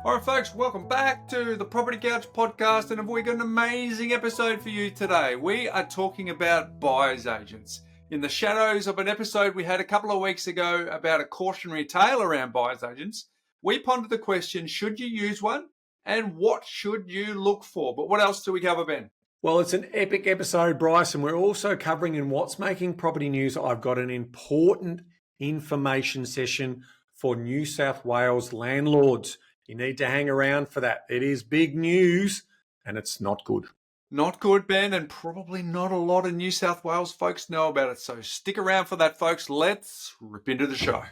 All right, folks, welcome back to the Property Couch podcast, and we've got an amazing episode for you today. We are talking about buyer's agents. In the shadows of an episode we had a couple of weeks ago about a cautionary tale around buyer's agents, we pondered the question, should you use one, and what should you look for? But what else do we cover, Ben? Well, it's an epic episode, Bryce, and we're also covering in What's Making Property News. I've got an important information session for New South Wales landlords. You need to hang around for that. It is big news, and it's not good. Not good, Ben, and probably not a lot of New South Wales folks know about it. So stick around for that, folks. Let's rip into the show.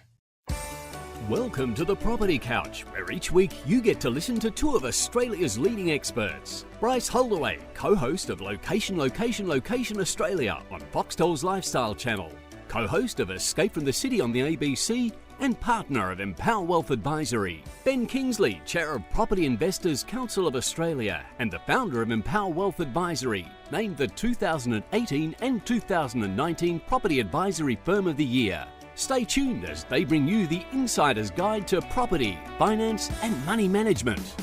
Welcome to the Property Couch, where each week you get to listen to two of Australia's leading experts. Bryce Holdaway, co-host of Location Australia on Foxtel's Lifestyle Channel, co-host of Escape from the City on the ABC, and partner of Empower Wealth Advisory. Ben Kingsley, Chair of Property Investors Council of Australia and the founder of Empower Wealth Advisory, named the 2018 and 2019 Property Advisory Firm of the Year. Stay tuned as they bring you the insider's guide to property, finance and money management.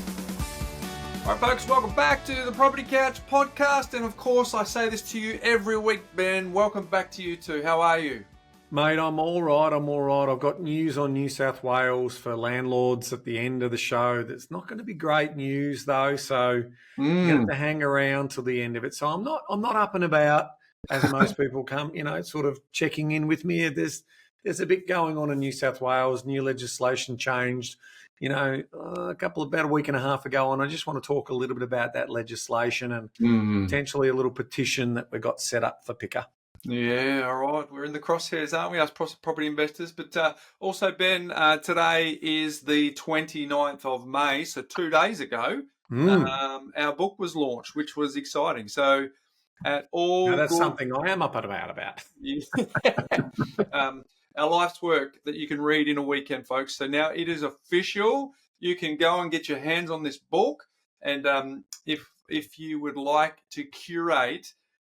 All right, folks, welcome back to the Property Couch podcast. And of course, I say this to you every week, Ben. Welcome back to you too. How are you? Mate, I'm all right. I've got news on New South Wales for landlords at the end of the show. That's not going to be great news, though, so you have to hang around till the end of it. So I'm not up and about, as most people come, sort of checking in with me. There's a bit going on in New South Wales. New legislation changed, about a week and a half ago, and I just want to talk a little bit about that legislation and potentially a little petition that we got set up for Picker. Yeah, all right. We're in the crosshairs, aren't we, us property investors? But also, Ben, today is the 29th of May, so 2 days ago, our book was launched, which was exciting. So that's something I am up and about. Our life's work that you can read in a weekend, folks. So now it is official. You can go and get your hands on this book. And if you would like to curate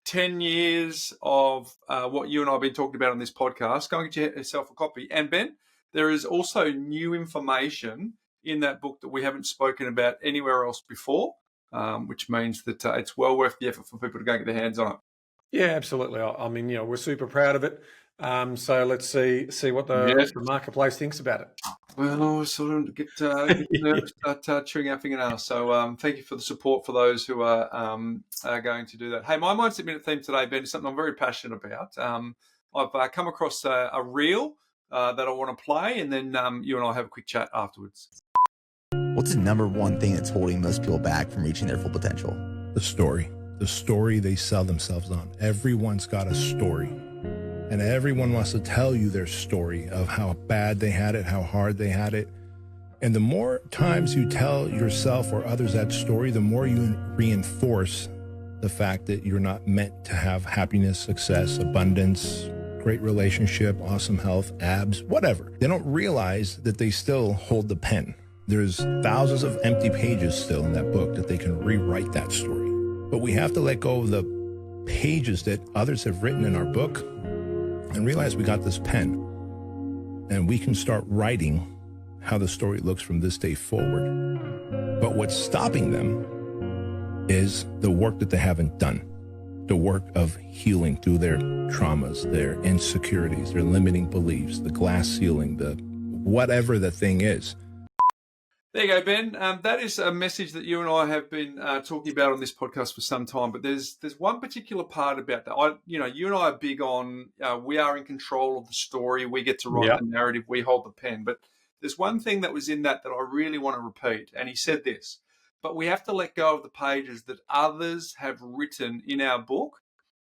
10 years of what you and I have been talking about on this podcast, go and get yourself a copy. And Ben, there is also new information in that book that we haven't spoken about anywhere else before, which means that it's well worth the effort for people to go and get their hands on it. Yeah, absolutely. I mean, we're super proud of it. So let's see what the marketplace thinks about it. Well, I was sort of get nervous, start chewing our fingernails. So thank you for the support for those who are going to do that. Hey, my Mindset Minute theme today, Ben, is something I'm very passionate about. I've come across a reel that I want to play, and then you and I have a quick chat afterwards. What's the number one thing that's holding most people back from reaching their full potential? The story they sell themselves on. Everyone's got a story. And everyone wants to tell you their story of how bad they had it, how hard they had it. And the more times you tell yourself or others that story, the more you reinforce the fact that you're not meant to have happiness, success, abundance, great relationship, awesome health, abs, whatever. They don't realize that they still hold the pen. There's thousands of empty pages still in that book that they can rewrite that story. But we have to let go of the pages that others have written in our book and realize we got this pen and we can start writing how the story looks from this day forward. But what's stopping them is the work that they haven't done, the work of healing through their traumas, their insecurities, their limiting beliefs, the glass ceiling, the whatever the thing is. There you go, Ben. That is a message that you and I have been talking about on this podcast for some time. But there's one particular part about that. You and I are big on we are in control of the story. We get to write the narrative. We hold the pen. But there's one thing that was in that I really want to repeat. And he said this, but we have to let go of the pages that others have written in our book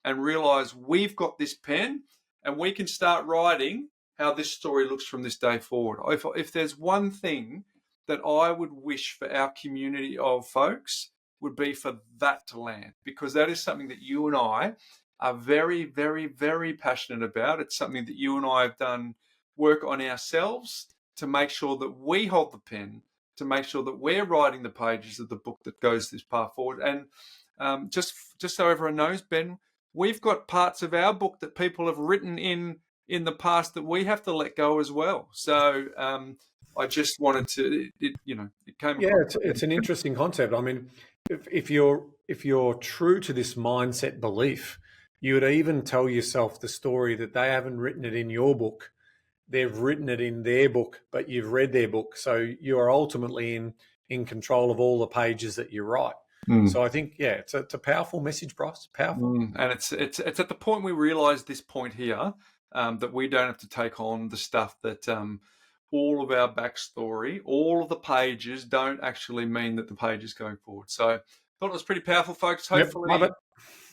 and realize we've got this pen and we can start writing how this story looks from this day forward. If there's one thing that I would wish for our community of folks would be for that to land, because that is something that you and I are very, very, very passionate about. It's something that you and I have done work on ourselves to make sure that we hold the pen, to make sure that we're writing the pages of the book that goes this path forward. And just so everyone knows, Ben, we've got parts of our book that people have written in the past that we have to let go as well. So I just wanted to, it came Yeah, across. it's an interesting concept. I mean, if you're true to this mindset belief, you would even tell yourself the story that they haven't written it in your book. They've written it in their book, but you've read their book. So you are ultimately in control of all the pages that you write. So I think, yeah, it's a powerful message, Bryce. Powerful. And it's at the point we realise this point here that we don't have to take on the stuff that all of our backstory, all of the pages don't actually mean that the page is going forward. So I thought it was pretty powerful, folks. Yep, Hopefully love it.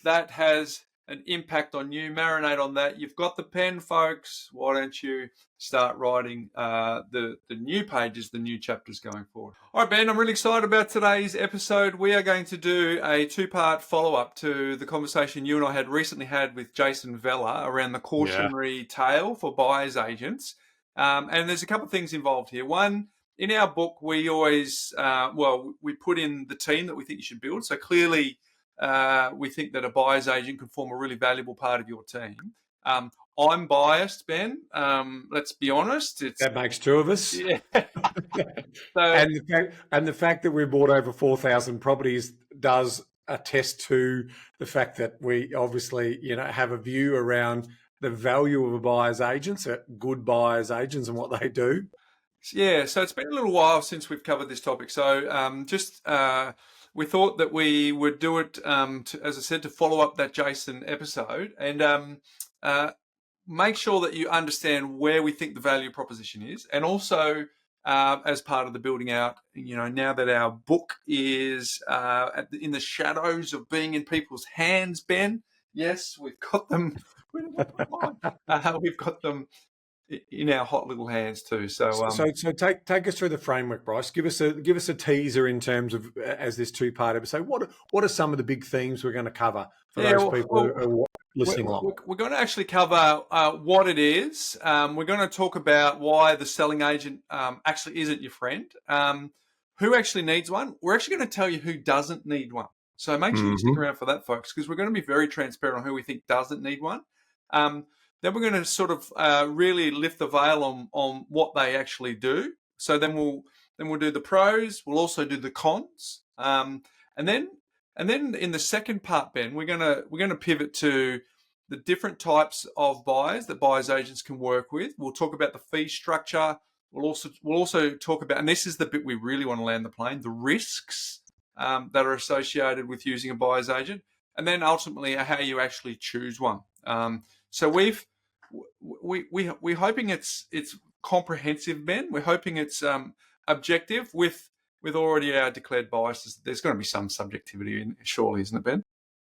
that has an impact on you. Marinate on that. You've got the pen, folks. Why don't you start writing the new pages, the new chapters going forward? All right, Ben, I'm really excited about today's episode. We are going to do a two-part follow-up to the conversation you and I recently had with Jason Vella around the cautionary tale for buyer's agents. And there's a couple of things involved here. One, in our book, we always, we put in the team that we think you should build. So clearly, we think that a buyer's agent can form a really valuable part of your team. I'm biased, Ben. Let's be honest. That makes two of us. Yeah. And the fact that we bought over 4,000 properties does attest to the fact that we obviously, have a view around the value of a buyer's agent, good buyer's agents, and what they do. Yeah, so it's been a little while since we've covered this topic. So we thought that we would do it, as I said, to follow up that Jason episode and make sure that you understand where we think the value proposition is. And also, as part of the building out, now that our book is in the shadows of being in people's hands, Ben, yes, we've got them. We've got them in our hot little hands too. So take us through the framework, Bryce. Give us a teaser in terms of as this two-part episode. What are some of the big themes we're going to cover for those people who are listening along? We're going to actually cover what it is. We're going to talk about why the selling agent actually isn't your friend. Who actually needs one? We're actually going to tell you who doesn't need one. So make sure you stick around for that, folks, because we're going to be very transparent on who we think doesn't need one. Then we're going to sort of really lift the veil on what they actually do. So then we'll do the pros. We'll also do the cons. And then in the second part, Ben, we're gonna pivot to the different types of buyers that buyers agents can work with. We'll talk about the fee structure. We'll also talk about, and this is the bit we really want to land the plane, the risks that are associated with using a buyer's agent, and then ultimately how you actually choose one. So we're hoping it's comprehensive, Ben. We're hoping it's objective with already our declared biases. There's going to be some subjectivity in, surely, isn't it, Ben?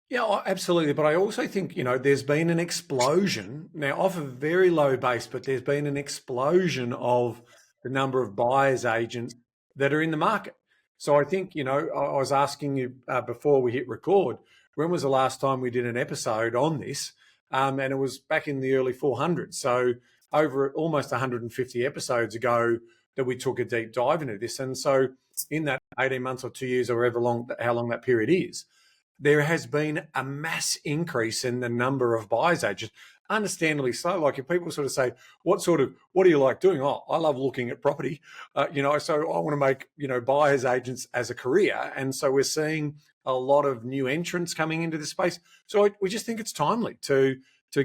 Yeah, absolutely. But I also think, there's been an explosion now off a very low base, but there's been an explosion of the number of buyer's agents that are in the market. So I think, I was asking you before we hit record, when was the last time we did an episode on this? And it was back in the early 400s. So over almost 150 episodes ago that we took a deep dive into this. And so in that 18 months or 2 years or how long that period is, there has been a mass increase in the number of buyer's agents, understandably so. Like if people sort of say, what do you like doing? Oh, I love looking at property, so I want to make, buyer's agents as a career. And so we're seeing a lot of new entrants coming into this space. So we just think it's timely to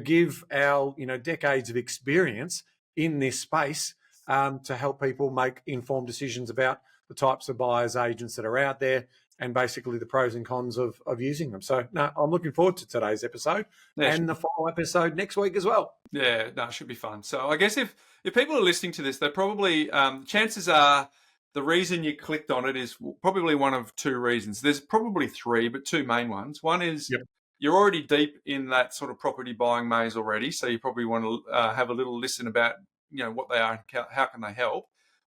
give our, decades of experience in this space to help people make informed decisions about the types of buyer's agents that are out there and basically the pros and cons of using them. So no, I'm looking forward to today's episode and the follow episode next week as well. Yeah, no, it should be fun. So I guess if people are listening to this, they're probably, chances are the reason you clicked on it is probably one of two reasons. There's probably three, but two main ones. One is you're already deep in that sort of property buying maze already, so you probably want to have a little listen about, what they are and how can they help.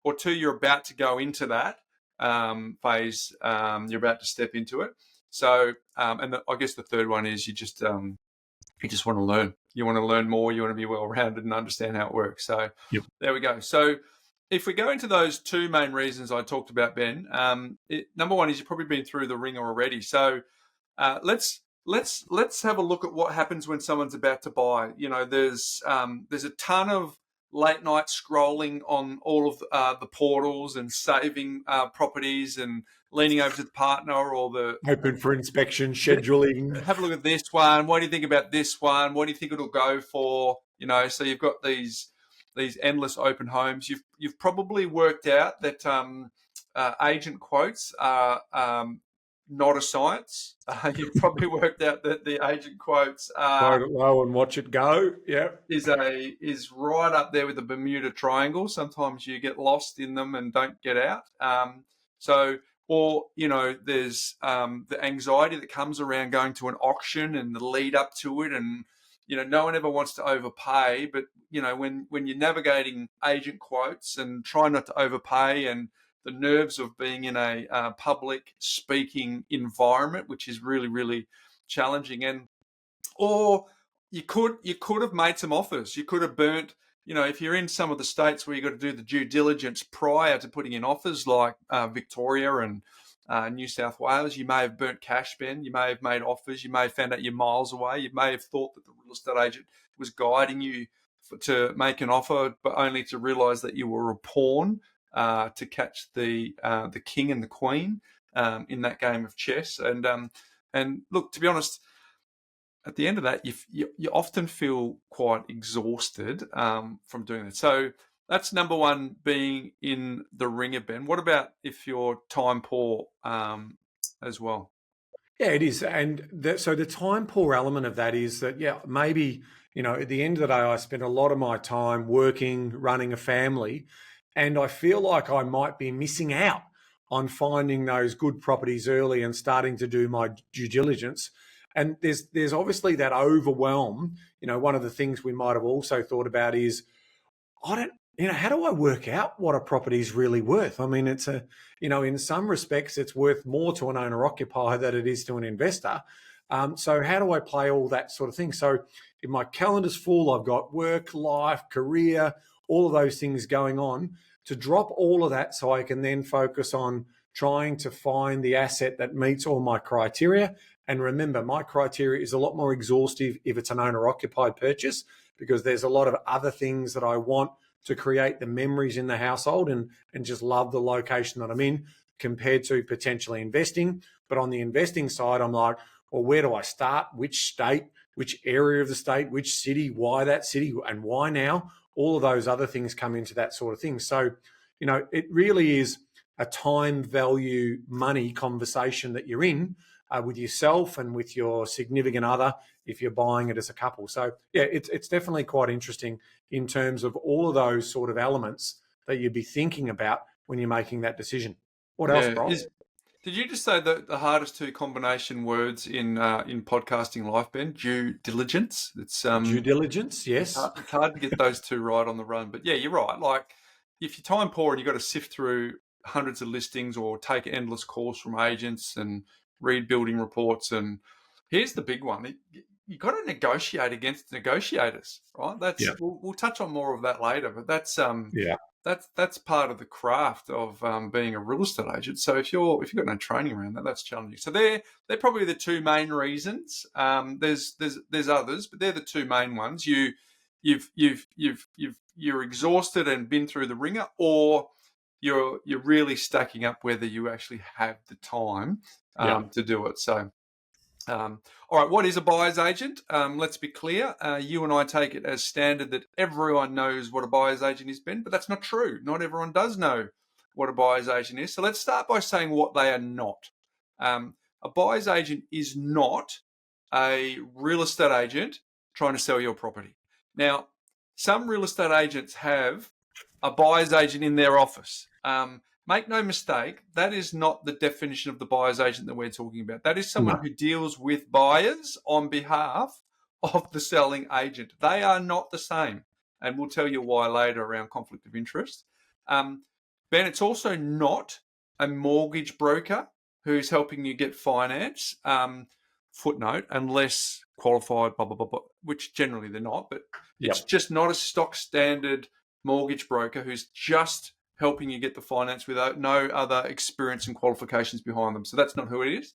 Or two, you're about to go into that phase. You're about to step into it. So, I guess the third one is you just want to learn. You want to learn more. You want to be well-rounded and understand how it works. So there we go. So if we go into those two main reasons I talked about, Ben, number one is you've probably been through the ringer already. So let's have a look at what happens when someone's about to buy. There's a ton of late night scrolling on all of the portals and saving properties and leaning over to the partner or the Open for inspection, scheduling. have a look at this one. What do you think about this one? What do you think it'll go for? So you've got these endless open homes. You've probably worked out that agent quotes are not a science. You've probably worked out that the agent quotes Load it low and watch it go. Yeah. is right up there with the Bermuda Triangle. Sometimes you get lost in them and don't get out. There's the anxiety that comes around going to an auction and the lead up to it, and no one ever wants to overpay. But when you're navigating agent quotes and trying not to overpay, and the nerves of being in a public speaking environment, which is really, really challenging, or you could have made some offers. You could have burnt, if you're in some of the states where you've got to do the due diligence prior to putting in offers, like Victoria and New South Wales, you may have burnt cash, Ben. You may have made offers. You may have found out you're miles away. You may have thought that the real estate agent was guiding you to make an offer, but only to realise that you were a pawn to catch the king and the queen in that game of chess. And look, to be honest, at the end of that, you often feel quite exhausted from doing that. So that's number one, being in the ringer, Ben. What about if you're time poor as well? Yeah, it is. And so the time poor element of that is that, maybe, at the end of the day, I spend a lot of my time working, running a family, and I feel like I might be missing out on finding those good properties early and starting to do my due diligence. And there's obviously that overwhelm. One of the things we might have also thought about is, how do I work out what a property is really worth? I mean, it's in some respects, it's worth more to an owner-occupier than it is to an investor. So how do I play all that sort of thing? So if my calendar's full, I've got work, life, career, all of those things going on, to drop all of that so I can then focus on trying to find the asset that meets all my criteria. And remember, my criteria is a lot more exhaustive if it's an owner-occupied purchase, because there's a lot of other things that I want to create the memories in the household and just love the location that I'm in, compared to potentially investing. But on the investing side, I'm like, well, where do I start? Which state, which area of the state, which city, why that city, and why now? All of those other things come into that sort of thing. So, it really is a time value money conversation that you're in with yourself and with your significant other if you're buying it as a couple. So, it's definitely quite interesting in terms of all of those sort of elements that you'd be thinking about when you're making that decision. What else, Bryce? Did you just say the hardest two combination words in podcasting life, Ben? Due diligence. It's due diligence, yes. It's hard to get those two right on the run. But yeah, you're right. Like, if you're time poor and you've got to sift through hundreds of listings or take endless calls from agents and read building reports, and here's the big one: you've got to negotiate against negotiators, right? We'll touch on more of that later, but that's part of the craft of being a real estate agent. So if you've got no training around that, that's challenging. So they're probably the two main reasons. There's others, but they're the two main ones. You're exhausted and been through the ringer, or you're really stacking up whether you actually have the time to do it. So. All right, what is a buyer's agent? Let's be clear. You and I take it as standard that everyone knows what a buyer's agent is, Ben, but that's not true. Not everyone does know what a buyer's agent is. So let's start by saying what they are not. A buyer's agent is not a real estate agent trying to sell your property. Now, some real estate agents have a buyer's agent in their office. Make no mistake, that is not the definition of the buyer's agent that we're talking about. That is someone who deals with buyers on behalf of the selling agent. They are not the same. And we'll tell you why later around conflict of interest. Ben, it's also not a mortgage broker who's helping you get finance. Footnote, unless qualified, blah, blah, blah, blah, which generally they're not. But it's just not a stock standard mortgage broker who's just helping you get the finance without no other experience and qualifications behind them. So that's not who it is.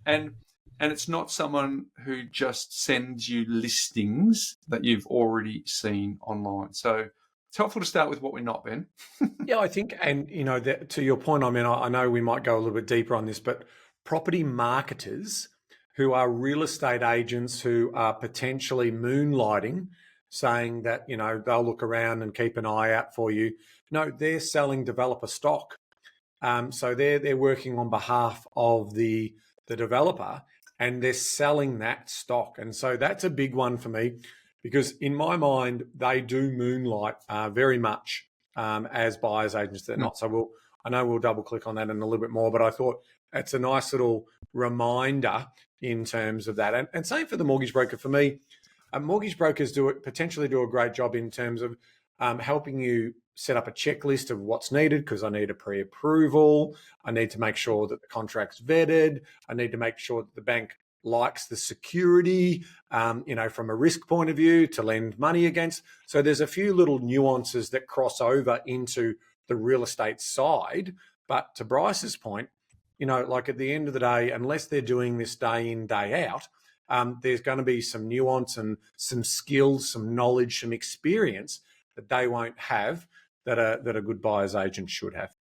And it's not someone who just sends you listings that you've already seen online. So It's helpful to start with what we're not, Ben. Yeah, I think, and to your point, I mean, I know we might go a little bit deeper on this, but property marketers who are real estate agents who are potentially moonlighting, saying that, they'll look around and keep an eye out for you. No, they're selling developer stock. So they're working on behalf of the developer, and they're selling that stock. And so that's a big one for me, because in my mind, they do moonlight very much as buyers agents. They're not. So I know we'll double click on that in a little bit more, but I thought it's a nice little reminder in terms of that. And same for the mortgage broker. For me, mortgage brokers potentially do a great job in terms of helping you set up a checklist of what's needed, because I need a pre-approval. I need to make sure that the contract's vetted. I need to make sure that the bank likes the security, from a risk point of view to lend money against. So there's a few little nuances that cross over into the real estate side. But to Bryce's point, like at the end of the day, unless they're doing this day in, day out, there's going to be some nuance and some skills, some knowledge, some experience that they won't have that a good buyer's agent should have.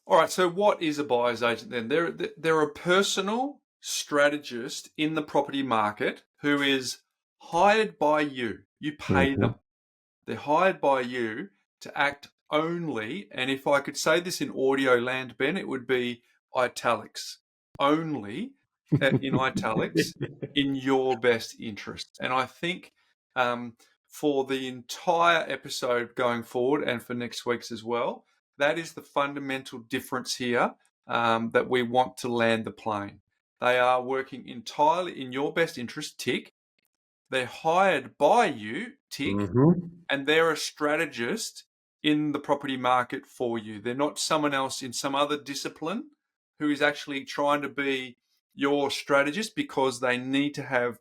All right, so what is a buyer's agent then? They're a personal strategist in the property market who is hired by you. You pay them. They're hired by you to act only, and if I could say this in audio land, Ben, it would be italics. Only in italics in your best interest. And I think for the entire episode going forward and for next week's as well, that is the fundamental difference here that we want to land the plane. They are working entirely in your best interest, tick. They're hired by you, tick. And they're a strategist in the property market for you. They're not someone else in some other discipline who is actually trying to be your strategist, because they need to have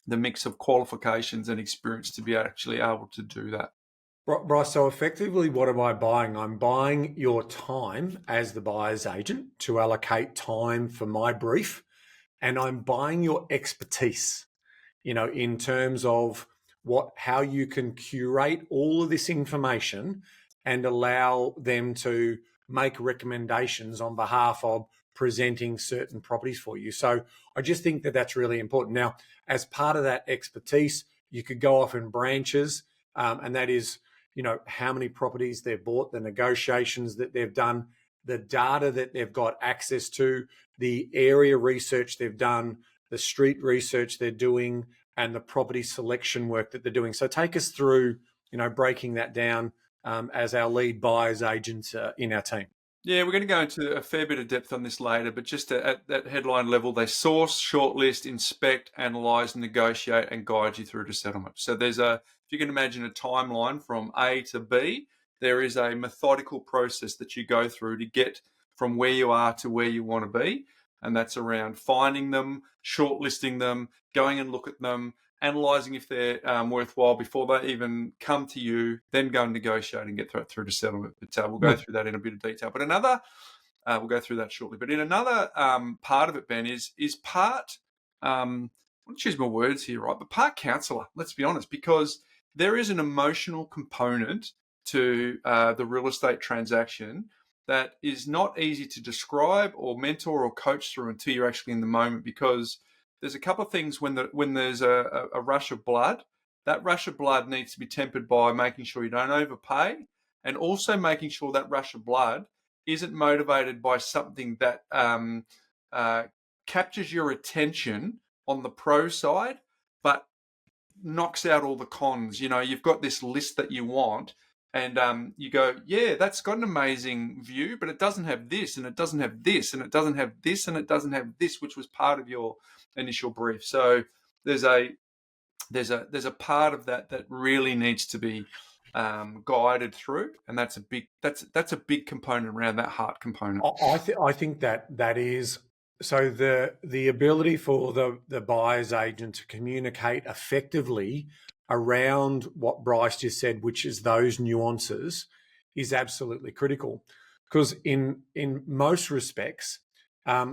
the mix of qualifications and experience to be actually able to do that. Bryce, so effectively, what am I buying? I'm buying your time as the buyer's agent to allocate time for my brief, and I'm buying your expertise, in terms of how you can curate all of this information and allow them to make recommendations on behalf of presenting certain properties for you. So I just think that that's really important. Now, as part of that expertise, you could go off in branches, and that is, how many properties they've bought, the negotiations that they've done, the data that they've got access to, the area research they've done, the street research they're doing, and the property selection work that they're doing. So take us through, breaking that down as our lead buyers agents in our team. Yeah, we're going to go into a fair bit of depth on this later, but just at that headline level, they source, shortlist, inspect, analyse, negotiate, and guide you through to settlement. So if you can imagine a timeline from A to B, there is a methodical process that you go through to get from where you are to where you want to be. And that's around finding them, shortlisting them, going and look at them, analysing if they're worthwhile before they even come to you, then go and negotiate and get through to settlement. But we'll go through that in a bit of detail. But we'll go through that shortly. But in another part of it, Ben, is part, I want to choose my words here, right? But part counsellor, let's be honest, because there is an emotional component to the real estate transaction that is not easy to describe or mentor or coach through until you're actually in the moment, because there's a couple of things when there's a rush of blood. That rush of blood needs to be tempered by making sure you don't overpay, and also making sure that rush of blood isn't motivated by something that captures your attention on the pro side, but knocks out all the cons. You've got this list that you want, and you go, yeah, that's got an amazing view, but it doesn't have this, and it doesn't have this, and it doesn't have this, and it doesn't have this, which was part of your initial brief. So there's a part of that really needs to be guided through, and that's a big component around that heart component. I think that is so the ability for the buyer's agent to communicate effectively around what Bryce just said, which is those nuances, is absolutely critical. Because in most respects,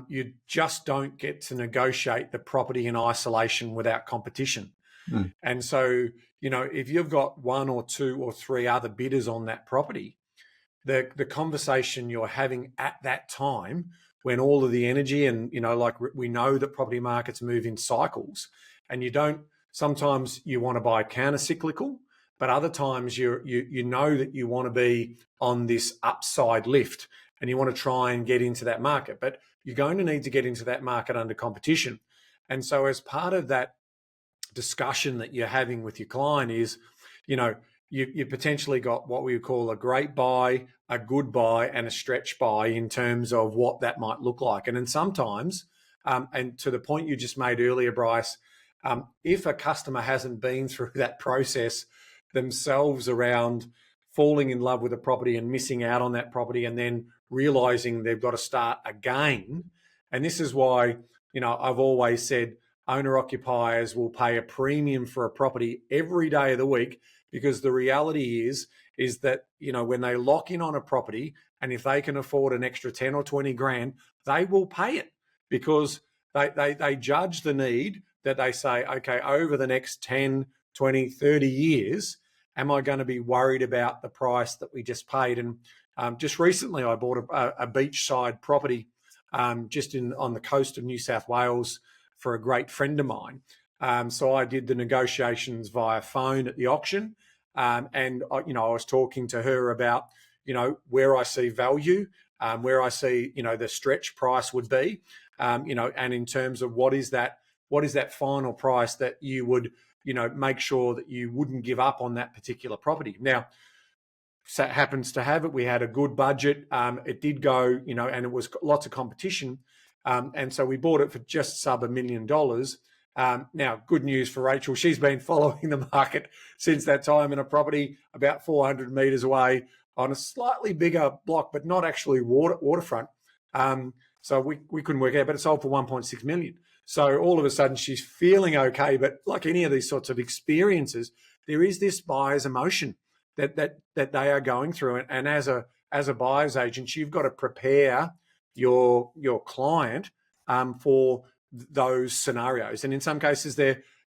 you just don't get to negotiate the property in isolation without competition. And so, if you've got one or two or three other bidders on that property, the conversation you're having at that time, when all of the energy and, like we know that property markets move in cycles, and sometimes you want to buy counter-cyclical, but other times you know that you want to be on this upside lift and you want to try and get into that market, but you're going to need to get into that market under competition. And so as part of that discussion that you're having with your client is, you potentially got what we would call a great buy, a good buy, and a stretch buy in terms of what that might look like. And then sometimes, and to the point you just made earlier, Bryce, if a customer hasn't been through that process themselves around falling in love with a property and missing out on that property and then realizing they've got to start again. And this is why, I've always said owner-occupiers will pay a premium for a property every day of the week, because the reality is that, when they lock in on a property, and if they can afford an extra 10 or 20 grand, they will pay it, because they judge the need, that they say, okay, over the next 10, 20, 30 years, am I going to be worried about the price that we just paid? And just recently, I bought a beachside property just on the coast of New South Wales for a great friend of mine. So I did the negotiations via phone at the auction. And I was talking to her about, where I see value, where I see, the stretch price would be, and in terms of what is that final price that you would, make sure that you wouldn't give up on that particular property. Now, so it happens to have it, we had a good budget. It did go, and it was lots of competition. And so we bought it for just sub $1 million. Now, good news for Rachel. She's been following the market since that time in a property about 400 metres away on a slightly bigger block, but not actually waterfront. So we couldn't work out, but it sold for 1.6 million. So all of a sudden she's feeling okay. But like any of these sorts of experiences, there is this buyer's emotion that they are going through. And as a buyer's agent, you've got to prepare your client for those scenarios. And in some cases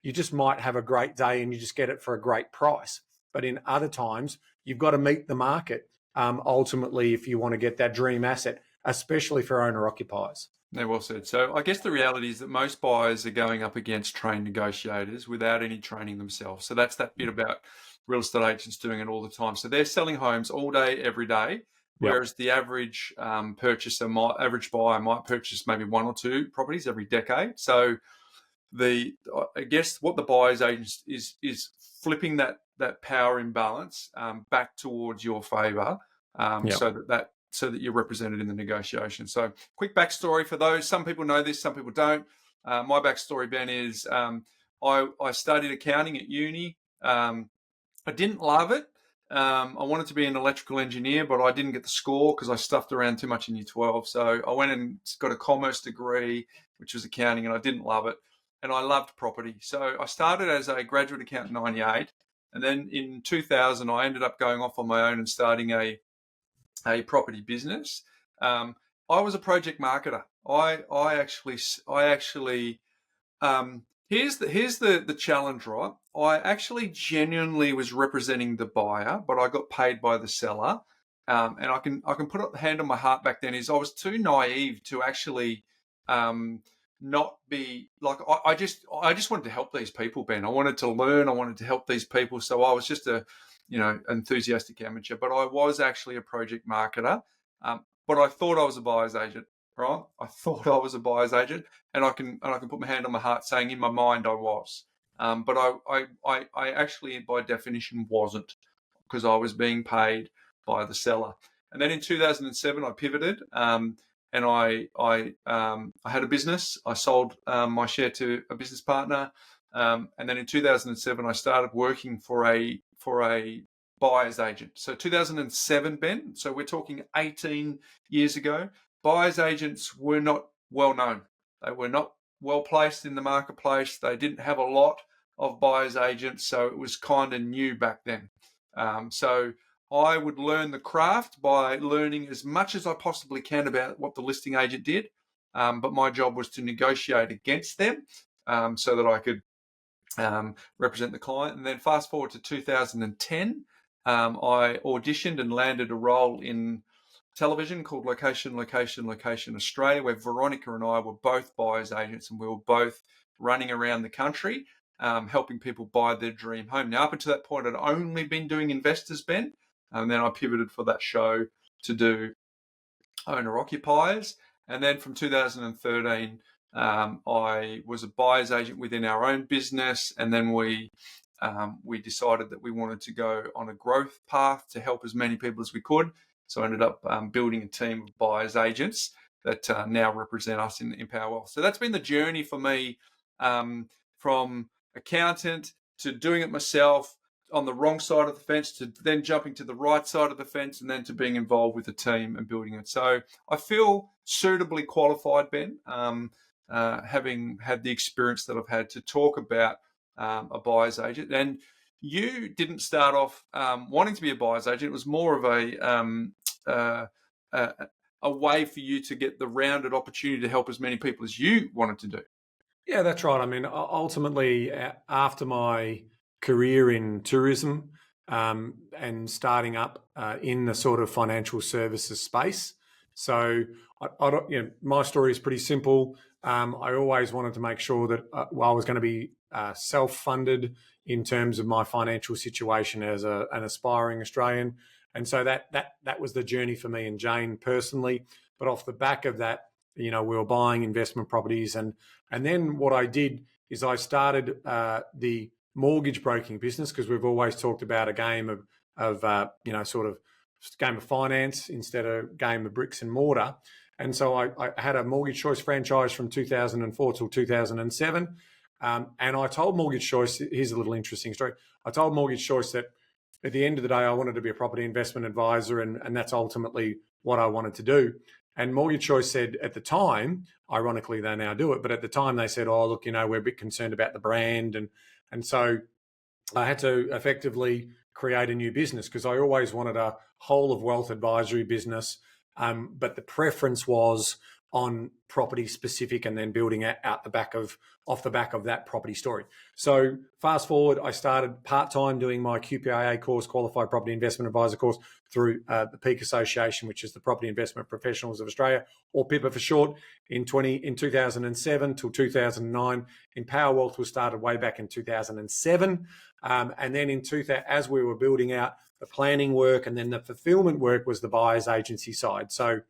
you just might have a great day and you just get it for a great price. But in other times, you've got to meet the market ultimately if you want to get that dream asset, especially for owner occupiers. Yeah, well said. So I guess the reality is that most buyers are going up against trained negotiators without any training themselves. So that's that bit about real estate agents doing it all the time. So they're selling homes all day, every day. Whereas the average average buyer might purchase maybe one or two properties every decade. So I guess what the buyer's agent is flipping that power imbalance back towards your favour, so that you're represented in the negotiation. So quick backstory for those. Some people know this, some people don't. My backstory, Ben, is I studied accounting at uni. I didn't love it. I wanted to be an electrical engineer, but I didn't get the score because I stuffed around too much in year 12. So I went and got a commerce degree, which was accounting, and I didn't love it. And I loved property. So I started as a graduate accountant in 98. And then in 2000, I ended up going off on my own and starting a property business. I was a project marketer. I actually here's the challenge, right? I actually genuinely was representing the buyer, but I got paid by the seller. And I can put a hand on my heart back then is I was too naive to actually not be like I just wanted to help these people, Ben. I wanted to learn. I wanted to help these people. So I was just a enthusiastic amateur, but I was actually a project marketer. But I thought I was a buyer's agent, right? I thought I was a buyer's agent, and I can put my hand on my heart saying in my mind I was. But I actually by definition wasn't, because I was being paid by the seller. And then in 2007 I pivoted, and I had a business. I sold my share to a business partner, and then in 2007 I started working for a buyer's agent. So 2007, Ben. So we're talking 18 years ago. Buyer's agents were not well known. They were not well placed in the marketplace. They didn't have a lot of buyer's agents, so it was kind of new back then. So I would learn the craft by learning as much as I possibly can about what the listing agent did, but my job was to negotiate against them so that I could represent the client. And then fast forward to 2010, I auditioned and landed a role in television called Location Australia, where Veronica and I were both buyers agents, and we were both running around the country helping people buy their dream home. Now, up until that point, I'd only been doing investors, Ben, and then I pivoted for that show to do owner-occupiers. And then from 2013, I was a buyer's agent within our own business, and then we decided that we wanted to go on a growth path to help as many people as we could. So I ended up building a team of buyer's agents that now represent us in Power Wealth. So that's been the journey for me, from accountant to doing it myself on the wrong side of the fence, to then jumping to the right side of the fence, and then to being involved with the team and building it. So I feel suitably qualified, Ben, having had the experience that I've had to talk about a buyer's agent. And you didn't start off wanting to be a buyer's agent. It was more of a way for you to get the rounded opportunity to help as many people as you wanted to do. Yeah, that's right. I mean, ultimately, after my career in tourism and starting up in the sort of financial services space, so my story is pretty simple. I always wanted to make sure that I was going to be self-funded in terms of my financial situation as an aspiring Australian, and so that was the journey for me and Jane personally. But off the back of that, we were buying investment properties, and then what I did is I started the mortgage broking business, because we've always talked about a game of sort of game of finance instead of game of bricks and mortar. And so I had a Mortgage Choice franchise from 2004 till 2007. And I told Mortgage Choice, here's a little interesting story. I told Mortgage Choice that at the end of the day, I wanted to be a property investment advisor, and that's ultimately what I wanted to do. And Mortgage Choice said at the time, ironically, they now do it, but at the time they said, oh, look, we're a bit concerned about the brand. And so I had to effectively create a new business, because I always wanted a whole of wealth advisory business. But the preference was on property specific, and then building off the back of that property story. So fast forward, I started part-time doing my QPIA course, Qualified Property Investment Advisor course, through the Peak Association, which is the Property Investment Professionals of Australia, or PIPA for short, in 2007 till 2009. Empower Wealth was started way back in 2007. And then as we were building out the planning work, and then the fulfillment work was the buyer's agency side. So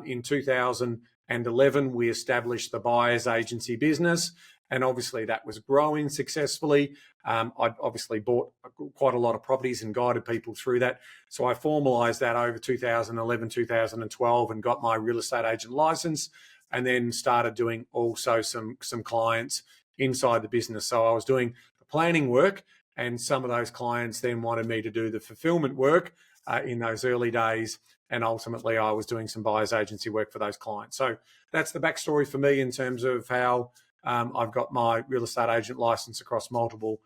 in 2011, we established the buyer's agency business, and obviously that was growing successfully. I'd obviously bought quite a lot of properties and guided people through that. So I formalised that over 2011, 2012, and got my real estate agent license, and then started doing also some clients inside the business. So I was doing the planning work, and some of those clients then wanted me to do the fulfillment work in those early days. And ultimately, I was doing some buyer's agency work for those clients. So that's the backstory for me in terms of how I've got my real estate agent license across multiple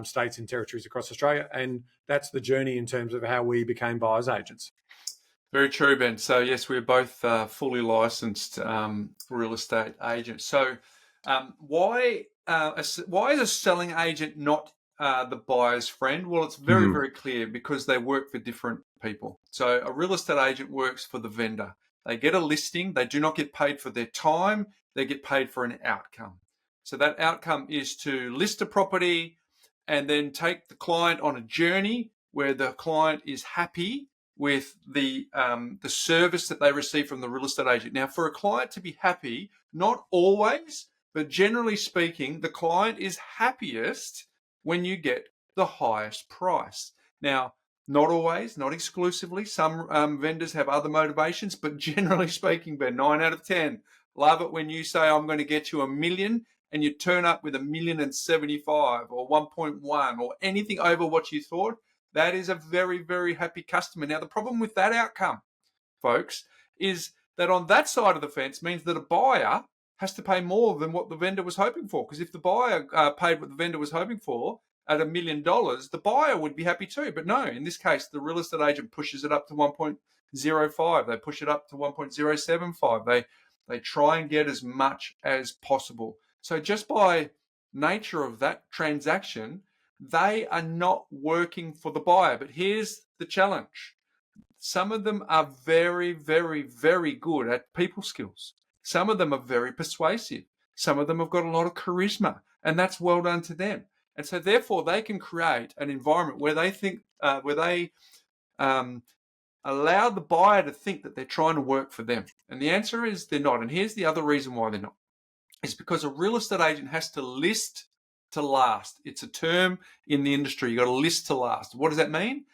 states and territories across Australia. And that's the journey in terms of how we became buyer's agents. Very true, Ben. So yes, we're both fully licensed real estate agents. So why is a selling agent not the buyer's friend? Well, it's very, very clear, because they work for different people. So a real estate agent works for the vendor. They get a listing. They do not get paid for their time. They get paid for an outcome. So that outcome is to list a property and then take the client on a journey where the client is happy with the service that they receive from the real estate agent. Now, for a client to be happy, not always, but generally speaking, the client is happiest when you get the highest price. Now, not always, not exclusively. Some vendors have other motivations, but generally speaking, Ben, 9 out of 10 love it when you say, I'm going to get you $1 million, and you turn up with $1,075,000 or 1.1 or anything over what you thought. That is a very, very happy customer. Now, the problem with that outcome, folks, is that on that side of the fence means that a buyer has to pay more than what the vendor was hoping for. Because if the buyer paid what the vendor was hoping for at $1 million, the buyer would be happy too. But no, in this case, the real estate agent pushes it up to 1.05. They push it up to 1.075. They try and get as much as possible. So just by nature of that transaction, they are not working for the buyer. But here's the challenge. Some of them are very, very, very good at people skills. Some of them are very persuasive. Some of them have got a lot of charisma, and that's well done to them. And so therefore they can create an environment where they allow the buyer to think that they're trying to work for them. And the answer is they're not. And here's the other reason why they're not. It's because a real estate agent has to list to last. It's a term in the industry. You've got to list to last. What does that mean?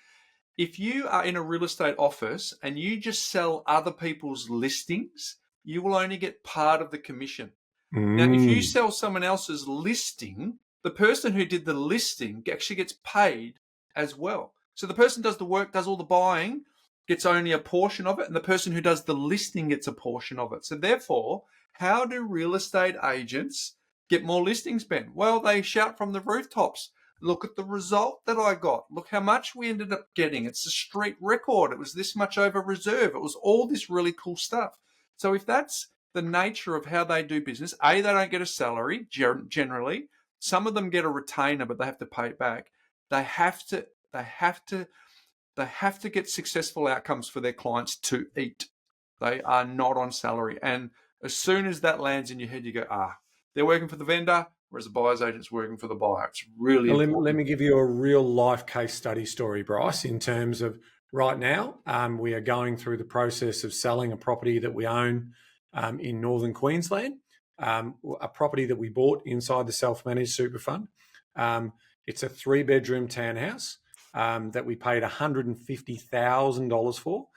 If you are in a real estate office and you just sell other people's listings, you will only get part of the commission. Now, if you sell someone else's listing, the person who did the listing actually gets paid as well. So the person does the work, does all the buying, gets only a portion of it, and the person who does the listing gets a portion of it. So therefore, how do real estate agents get more listings, Ben? Well, they shout from the rooftops. Look at the result that I got. Look how much we ended up getting. It's a street record. It was this much over reserve. It was all this really cool stuff. So if that's the nature of how they do business, A, they don't get a salary generally. Some of them get a retainer, but they have to pay it back. They have to get successful outcomes for their clients to eat. They are not on salary. And as soon as that lands in your head, you go, they're working for the vendor, whereas the buyer's agent's working for the buyer. It's really important. Let me give you a real life case study story, Bryce, in terms of right now, we are going through the process of selling a property that we own in northern Queensland, a property that we bought inside the self-managed super fund. It's a 3-bedroom townhouse that we paid $150,000 for.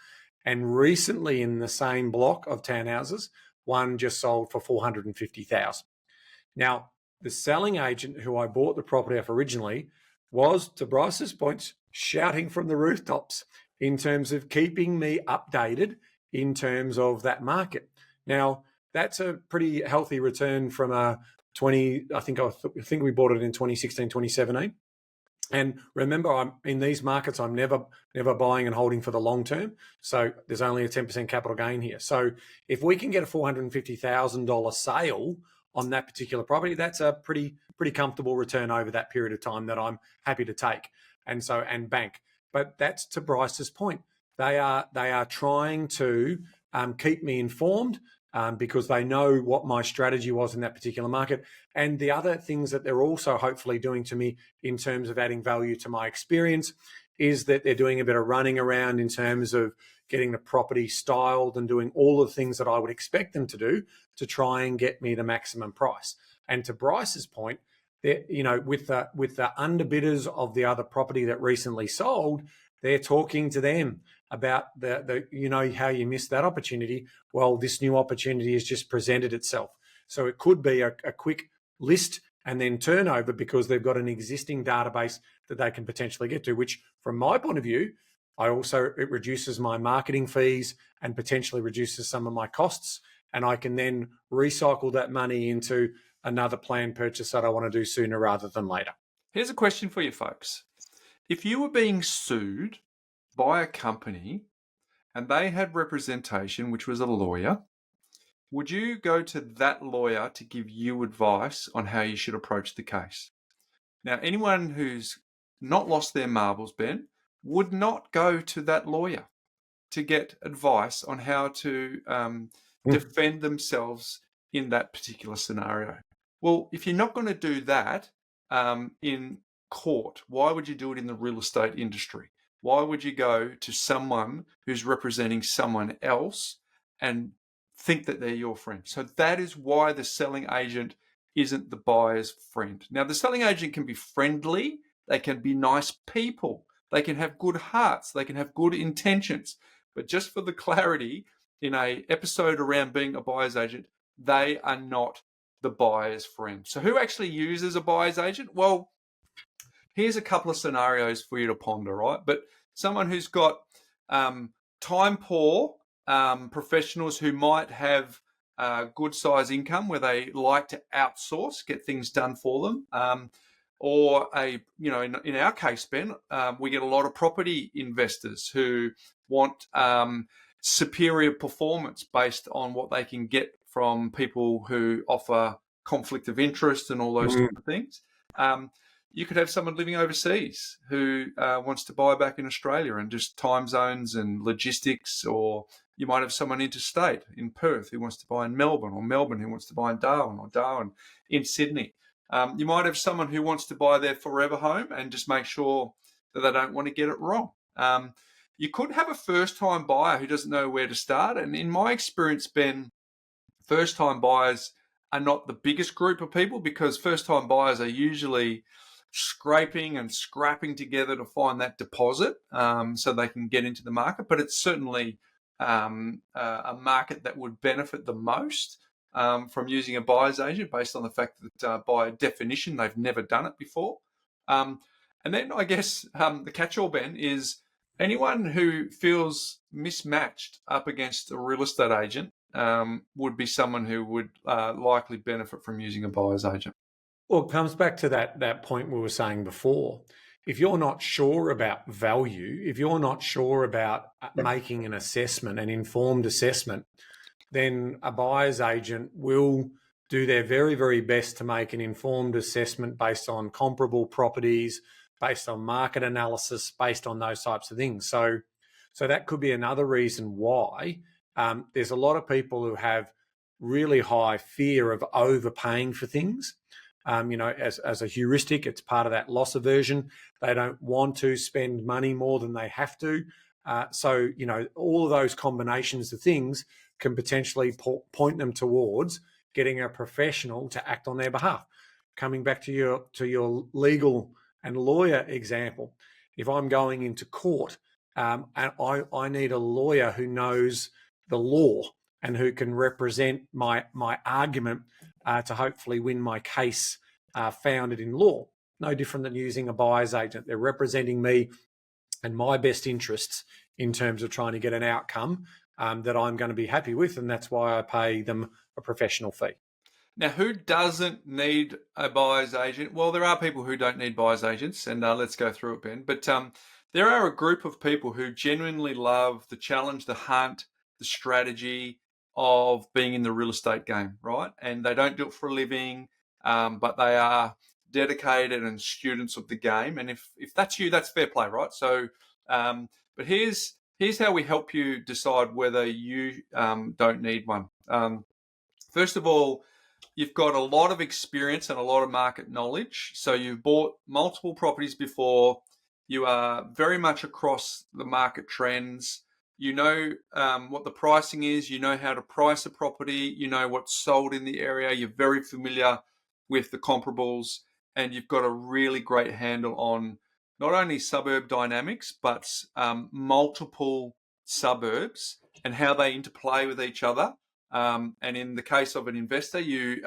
And recently in the same block of townhouses, one just sold for $450,000. Now, the selling agent who I bought the property off originally was, to Bryce's points, shouting from the rooftops in terms of keeping me updated in terms of that market. Now, that's a pretty healthy return from a I think we bought it in 2016, 2017. And remember, in these markets, I'm never buying and holding for the long term. So there's only a 10% capital gain here. So if we can get a $450,000 sale on that particular property, that's a pretty comfortable return over that period of time that I'm happy to take and bank. But that's to Bryce's point. They are trying to keep me informed because they know what my strategy was in that particular market. And the other things that they're also hopefully doing to me in terms of adding value to my experience is that they're doing a bit of running around in terms of getting the property styled and doing all the things that I would expect them to do to try and get me the maximum price. And to Bryce's point, with the underbidders of the other property that recently sold, they're talking to them about how you missed that opportunity. Well, this new opportunity has just presented itself. So it could be a quick list and then turnover because they've got an existing database that they can potentially get to, which from my point of view, it reduces my marketing fees and potentially reduces some of my costs. And I can then recycle that money into another planned purchase that I want to do sooner rather than later. Here's a question for you folks. If you were being sued by a company and they had representation, which was a lawyer, would you go to that lawyer to give you advice on how you should approach the case? Now, anyone who's not lost their marbles, Ben, would not go to that lawyer to get advice on how to defend themselves in that particular scenario. Well, if you're not going to do that in court, why would you do it in the real estate industry? Why would you go to someone who's representing someone else and think that they're your friend? So that is why the selling agent isn't the buyer's friend. Now, the selling agent can be friendly. They can be nice people. They can have good hearts. They can have good intentions. But just for the clarity, in an episode around being a buyer's agent, they are not the buyer's friend. So who actually uses a buyer's agent? Well, here's a couple of scenarios for you to ponder, right? But someone who's got time poor professionals who might have good size income where they like to outsource, get things done for them. Or in our case, Ben, we get a lot of property investors who want superior performance based on what they can get from people who offer conflict of interest and all those type of things. You could have someone living overseas who wants to buy back in Australia, and just time zones and logistics, or you might have someone interstate in Perth who wants to buy in Melbourne, or Melbourne who wants to buy in Darwin, or Darwin in Sydney. You might have someone who wants to buy their forever home and just make sure that they don't want to get it wrong. You could have a first-time buyer who doesn't know where to start. And in my experience, Ben, first-time buyers are not the biggest group of people, because first-time buyers are usually scraping and scrapping together to find that deposit so they can get into the market. But it's certainly a market that would benefit the most from using a buyer's agent, based on the fact that by definition they've never done it before. And then I guess the catch-all, Ben, is anyone who feels mismatched up against a real estate agent would be someone who would likely benefit from using a buyer's agent. Well, it comes back to that point we were saying before. If you're not sure about value, if you're not sure about making an assessment, an informed assessment, then a buyer's agent will do their very, very best to make an informed assessment based on comparable properties, based on market analysis, based on those types of things. So that could be another reason why there's a lot of people who have really high fear of overpaying for things. As a heuristic, it's part of that loss aversion. They don't want to spend money more than they have to. So all of those combinations of things can potentially point them towards getting a professional to act on their behalf. Coming back to your legal and lawyer example, if I'm going into court and I need a lawyer who knows the law and who can represent my argument to hopefully win my case founded in law. No different than using a buyer's agent. They're representing me and my best interests in terms of trying to get an outcome that I'm going to be happy with, and that's why I pay them a professional fee. Now, who doesn't need a buyer's agent? Well, there are people who don't need buyer's agents, and let's go through it, Ben. But there are a group of people who genuinely love the challenge, the hunt, the strategy of being in the real estate game, right? And they don't do it for a living, but they are dedicated and students of the game. And if that's you, that's fair play, right? So, but here's how we help you decide whether you don't need one. First of all, you've got a lot of experience and a lot of market knowledge. So you've bought multiple properties before. You are very much across the market trends. You know what the pricing is. You know how to price a property. You know what's sold in the area. You're very familiar with the comparables. And you've got a really great handle on not only suburb dynamics, but multiple suburbs and how they interplay with each other. And in the case of an investor, you,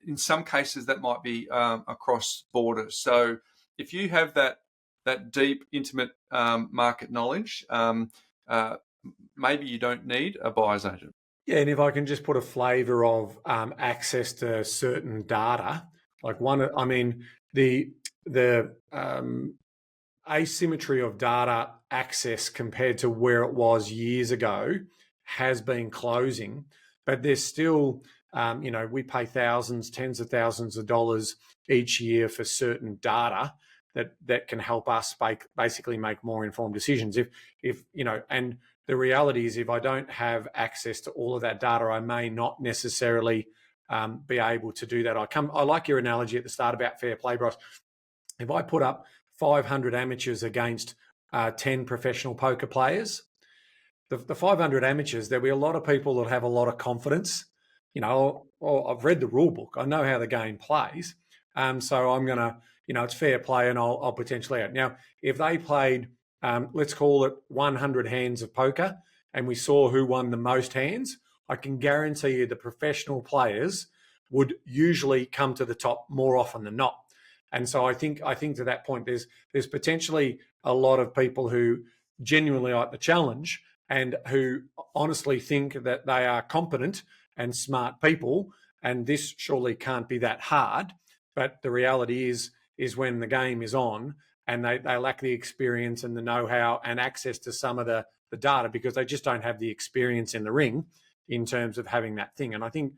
in some cases, that might be across borders. So if you have that deep, intimate market knowledge, maybe you don't need a buyer's agent. Yeah, and if I can just put a flavour of access to certain data, like the asymmetry of data access compared to where it was years ago has been closing, but there's still, we pay thousands, tens of thousands of dollars each year for certain data that can help us basically make more informed decisions. And the reality is, if I don't have access to all of that data, I may not necessarily be able to do that. I like your analogy at the start about fair play, Bryce. If I put up 500 amateurs against 10 professional poker players, the 500 amateurs, there'll be a lot of people that have a lot of confidence. I've read the rule book. I know how the game plays. So I'm going to, it's fair play and I'll potentially out. Now, if they played, let's call it 100 hands of poker, and we saw who won the most hands, I can guarantee you the professional players would usually come to the top more often than not. And so I think to that point, there's potentially a lot of people who genuinely like the challenge and who honestly think that they are competent and smart people, and this surely can't be that hard. But the reality is when the game is on and they lack the experience and the know-how and access to some of the data because they just don't have the experience in the ring, in terms of having that thing. And I think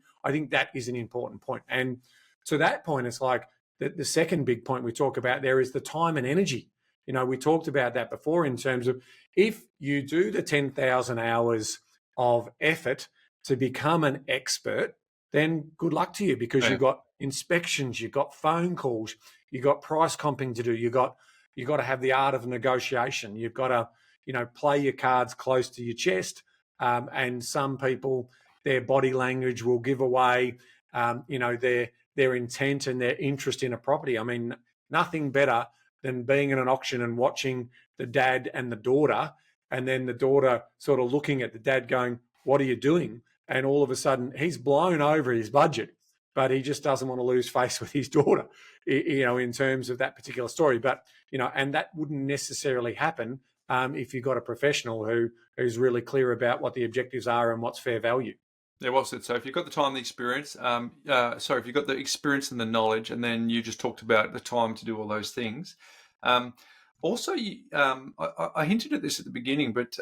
that is an important point. And to that point, it's like the second big point we talk about there is the time and energy. You know, we talked about that before in terms of if you do the 10,000 hours of effort to become an expert, then good luck to you, because you've got inspections, you've got phone calls, you've got price comping to do, you've got to have the art of negotiation, you've got to, you know, play your cards close to your chest. And some people, their body language will give away, you know, their intent and their interest in a property. I mean, nothing better than being in an auction and watching the dad and the daughter, and then the daughter sort of looking at the dad going, "What are you doing?" And all of a sudden he's blown over his budget, but he just doesn't want to lose face with his daughter, you know, in terms of that particular story. But, you know, and that wouldn't necessarily happen if you've got a professional who's really clear about what the objectives are and what's fair value. Yeah, well said. So if you've got the time and the experience, if you've got the experience and the knowledge, and then you just talked about the time to do all those things. Also, I hinted at this at the beginning, but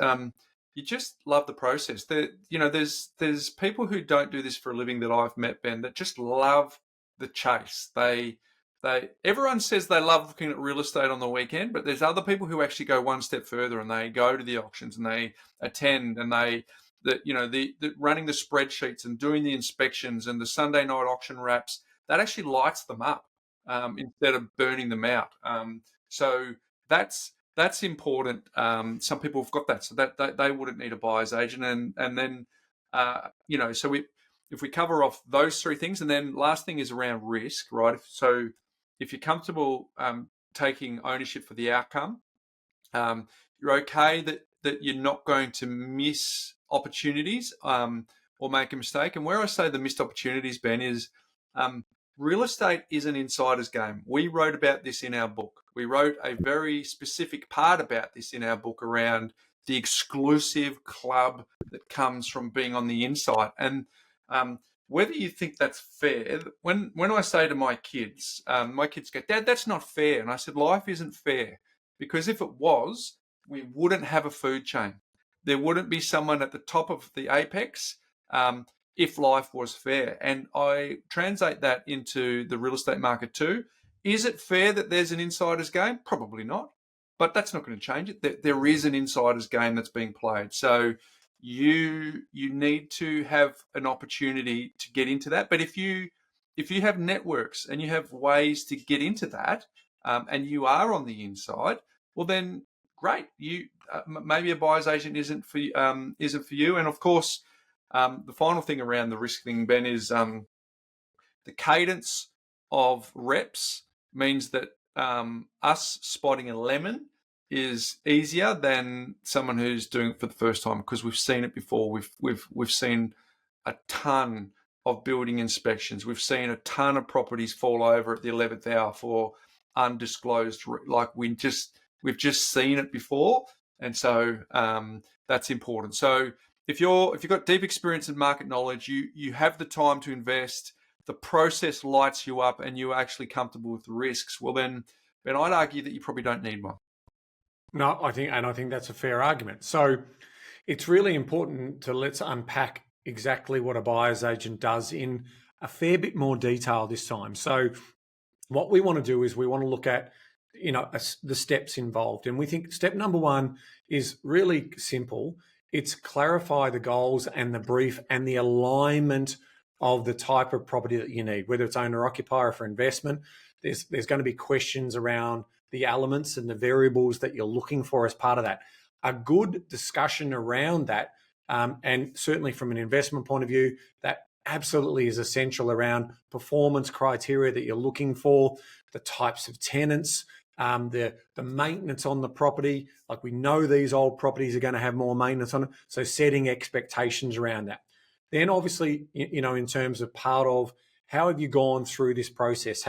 you just love the process. There's people who don't do this for a living that I've met, Ben, that just love the chase. Everyone says they love looking at real estate on the weekend, but there's other people who actually go one step further, and they go to the auctions and they attend, and the running the spreadsheets and doing the inspections and the Sunday night auction wraps, that actually lights them up instead of burning them out. So that's important. Some people have got that, so that they wouldn't need a buyer's agent. And then so if we cover off those three things, and then last thing is around risk, right? So if you're comfortable taking ownership for the outcome, you're okay that you're not going to miss opportunities or make a mistake. And where I say the missed opportunities, Ben, is real estate is an insider's game. We wrote about this in our book. We wrote a very specific part about this in our book around the exclusive club that comes from being on the inside. And whether you think that's fair, when I say to my kids go, "Dad, that's not fair." And I said, life isn't fair, because if it was, we wouldn't have a food chain. There wouldn't be someone at the top of the apex if life was fair. And I translate that into the real estate market too. Is it fair that there's an insider's game? Probably not, but that's not going to change it. There is an insider's game that's being played. So you need to have an opportunity to get into that. But if you have networks and you have ways to get into that, and you are on the inside, well then great. Maybe a buyer's agent isn't for you. And of course, the final thing around the risk thing, Ben, is the cadence of reps means that us spotting a lemon is easier than someone who's doing it for the first time, because we've seen it before. We've seen a ton of building inspections. We've seen a ton of properties fall over at the 11th hour for undisclosed. We've just seen it before, and so that's important. So if you've got deep experience and market knowledge, you have the time to invest, the process lights you up, and you're actually comfortable with the risks, well then I'd argue that you probably don't need one. No, I think that's a fair argument. So it's really important to let's unpack exactly what a buyer's agent does in a fair bit more detail this time. So what we want to do is we want to look at, the steps involved. And we think step number one is really simple. It's clarify the goals and the brief and the alignment of the type of property that you need, whether it's owner occupier or for investment. There's going to be questions around the elements and the variables that you're looking for as part of that. A good discussion around that, and certainly from an investment point of view, that absolutely is essential around performance criteria that you're looking for, the types of tenants, the maintenance on the property. Like, we know these old properties are going to have more maintenance on it, so setting expectations around that. Then obviously, in terms of part of how have you gone through this process?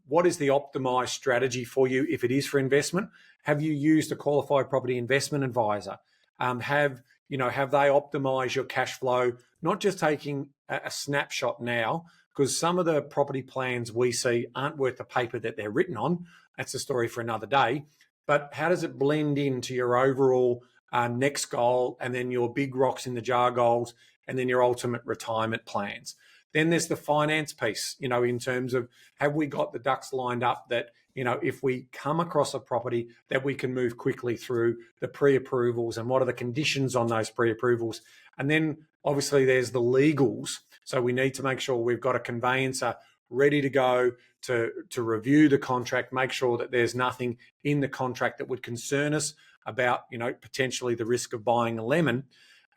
What is the optimized strategy for you if it is for investment? Have you used a qualified property investment advisor? Have they optimized your cash flow? Not just taking a snapshot now, because some of the property plans we see aren't worth the paper that they're written on. That's a story for another day. But how does it blend into your overall next goal, and then your big rocks in the jar goals, and then your ultimate retirement plans. Then there's the finance piece, in terms of, have we got the ducks lined up that, if we come across a property, that we can move quickly through the pre-approvals, and what are the conditions on those pre-approvals? And then obviously there's the legals. So we need to make sure we've got a conveyancer ready to go to review the contract, make sure that there's nothing in the contract that would concern us about, potentially the risk of buying a lemon.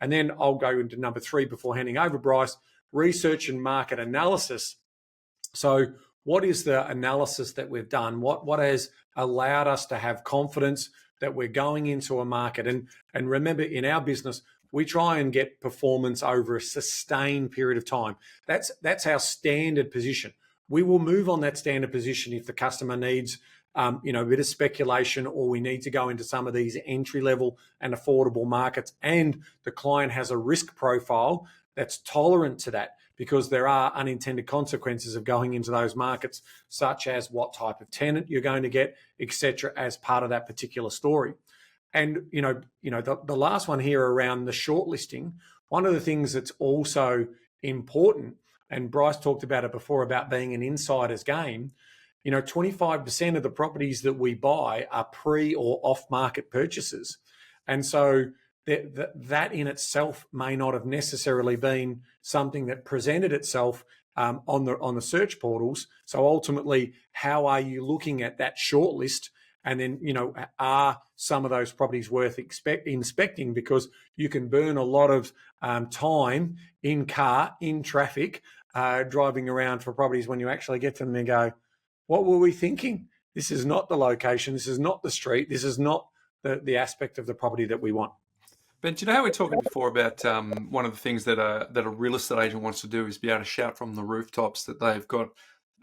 And then I'll go into number 3 before handing over, Bryce: research and market analysis. So what is the analysis that we've done? What has allowed us to have confidence that we're going into a market? And remember, in our business, we try and get performance over a sustained period of time. That's our standard position. We will move on that standard position if the customer needs a bit of speculation, or we need to go into some of these entry level and affordable markets, and the client has a risk profile that's tolerant to that, because there are unintended consequences of going into those markets, such as what type of tenant you're going to get, etc., as part of that particular story. And the last one here around the shortlisting, one of the things that's also important, and Bryce talked about it before about being an insider's game, 25% of the properties that we buy are pre or off-market purchases. And so that in itself may not have necessarily been something that presented itself on the search portals. So ultimately, how are you looking at that shortlist? And then, are some of those properties worth inspecting? Because you can burn a lot of time in car, in traffic, driving around for properties when you actually get to them and go, what were we thinking? This is not the location. This is not the street. This is not the aspect of the property that we want. Ben, do you know how we were talking before about one of the things that a real estate agent wants to do is be able to shout from the rooftops that they've got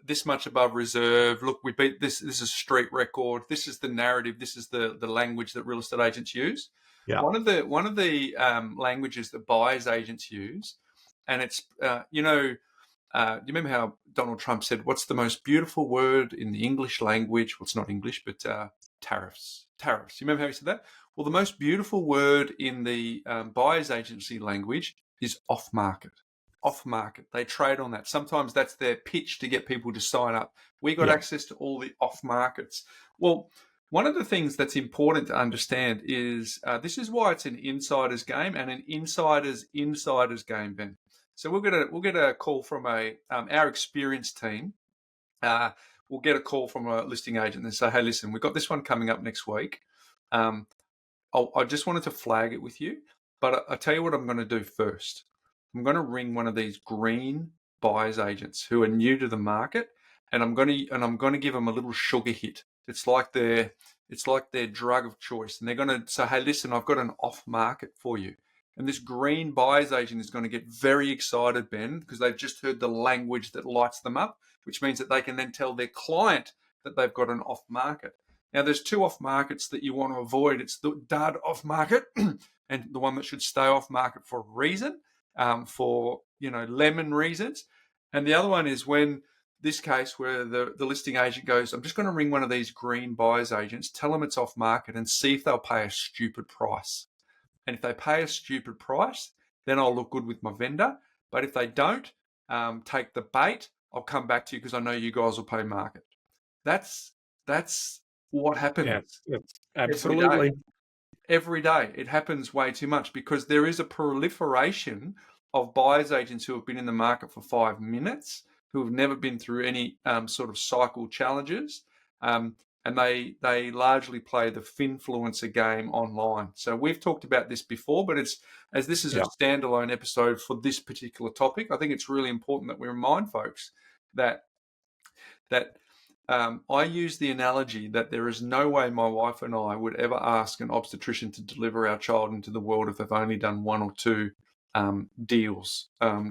this much above reserve. Look, we beat this. This is street record. This is the narrative. This is the language that real estate agents use. Yeah. One of the languages that buyers agents use, and it's do you remember how Donald Trump said, "What's the most beautiful word in the English language?" Well, it's not English, but tariffs. Tariffs. You remember how he said that? Well, the most beautiful word in the buyer's agency language is off-market. Off-market. They trade on that. Sometimes that's their pitch to get people to sign up. We got access to all the off-markets. Well, one of the things that's important to understand is this is why it's an insider's game and an insider's game, Ben. So we'll get a call from our experienced team. We'll get a call from a listing agent and say, "Hey, listen, we've got this one coming up next week. I just wanted to flag it with you, but I tell you what I'm going to do first. I'm going to ring one of these green buyers agents who are new to the market, and I'm going to give them a little sugar hit. It's like their drug of choice, and they're going to say, "Hey, listen, I've got an off market for you." And this green buyers agent is going to get very excited, Ben, because they've just heard the language that lights them up, which means that they can then tell their client that they've got an off market. Now, there's 2 off markets that you want to avoid. It's the dud off market and the one that should stay off market for a reason, for lemon reasons. And the other one is when this case where the listing agent goes, "I'm just going to ring one of these green buyers agents, tell them it's off market, and see if they'll pay a stupid price. And if they pay a stupid price, then I'll look good with my vendor. But if they don't, take the bait. I'll come back to you because I know you guys will pay market." That's what happens. Yeah, absolutely. Every day. It happens way too much because there is a proliferation of buyers agents who have been in the market for 5 minutes, who have never been through any sort of cycle challenges. And they largely play the finfluencer game online. So we've talked about this before, but as this is a standalone episode for this particular topic, I think it's really important that we remind folks that I use the analogy that there is no way my wife and I would ever ask an obstetrician to deliver our child into the world if they've only done 1 or 2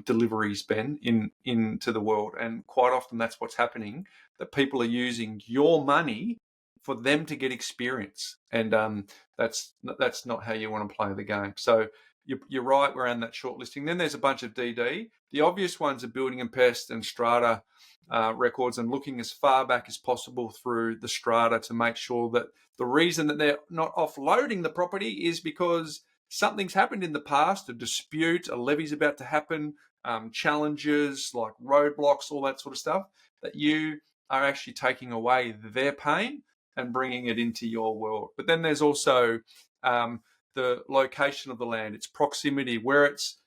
deliveries, Ben, into the world. And quite often that's what's happening, that people are using your money for them to get experience. And that's not how you want to play the game. So you're right around that shortlisting. Then there's a bunch of DD. The obvious ones are building and pest and strata records, and looking as far back as possible through the strata to make sure that the reason that they're not offloading the property is because something's happened in the past, a dispute, a levy's about to happen, challenges like roadblocks, all that sort of stuff, that you are actually taking away their pain and bringing it into your world. But then there's also the location of the land, its proximity, where it's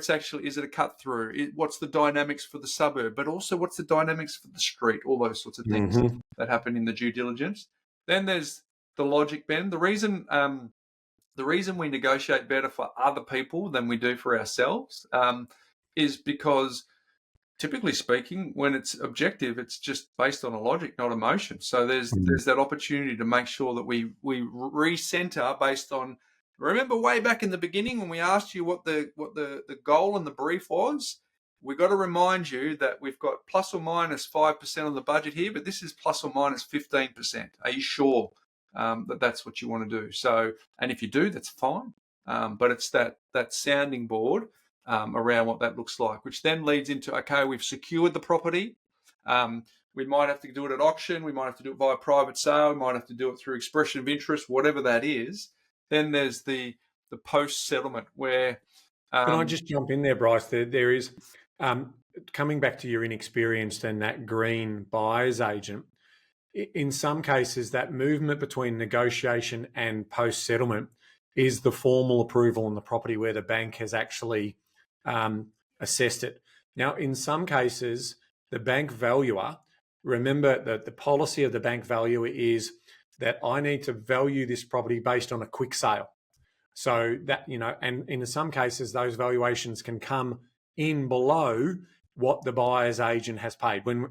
actually, is it a cut through? What's the dynamics for the suburb, but also what's the dynamics for the street? All those sorts of things that happen in the due diligence. Then there's the logic, Ben. The reason we negotiate better for other people than we do for ourselves is because, typically speaking, when it's objective, it's just based on a logic, not emotion. So there's that opportunity to make sure that we recenter based on. Remember way back in the beginning when we asked you what the goal and the brief was? We've got to remind you that we've got plus or minus 5% of the budget here, but this is plus or minus 15%. Are you sure that that's what you want to do? So, and if you do, that's fine. But it's that sounding board around what that looks like, which then leads into, okay, we've secured the property. We might have to do it at auction. We might have to do it via private sale. We might have to do it through expression of interest, whatever that is. Then there's the post-settlement where... Can I just jump in there, Bryce? There is, coming back to your inexperienced and that green buyer's agent, in some cases that movement between negotiation and post-settlement is the formal approval on the property where the bank has actually assessed it. Now, in some cases, the bank valuer, remember that the policy of the bank valuer is that I need to value this property based on a quick sale. So that, and in some cases, those valuations can come in below what the buyer's agent has paid. When,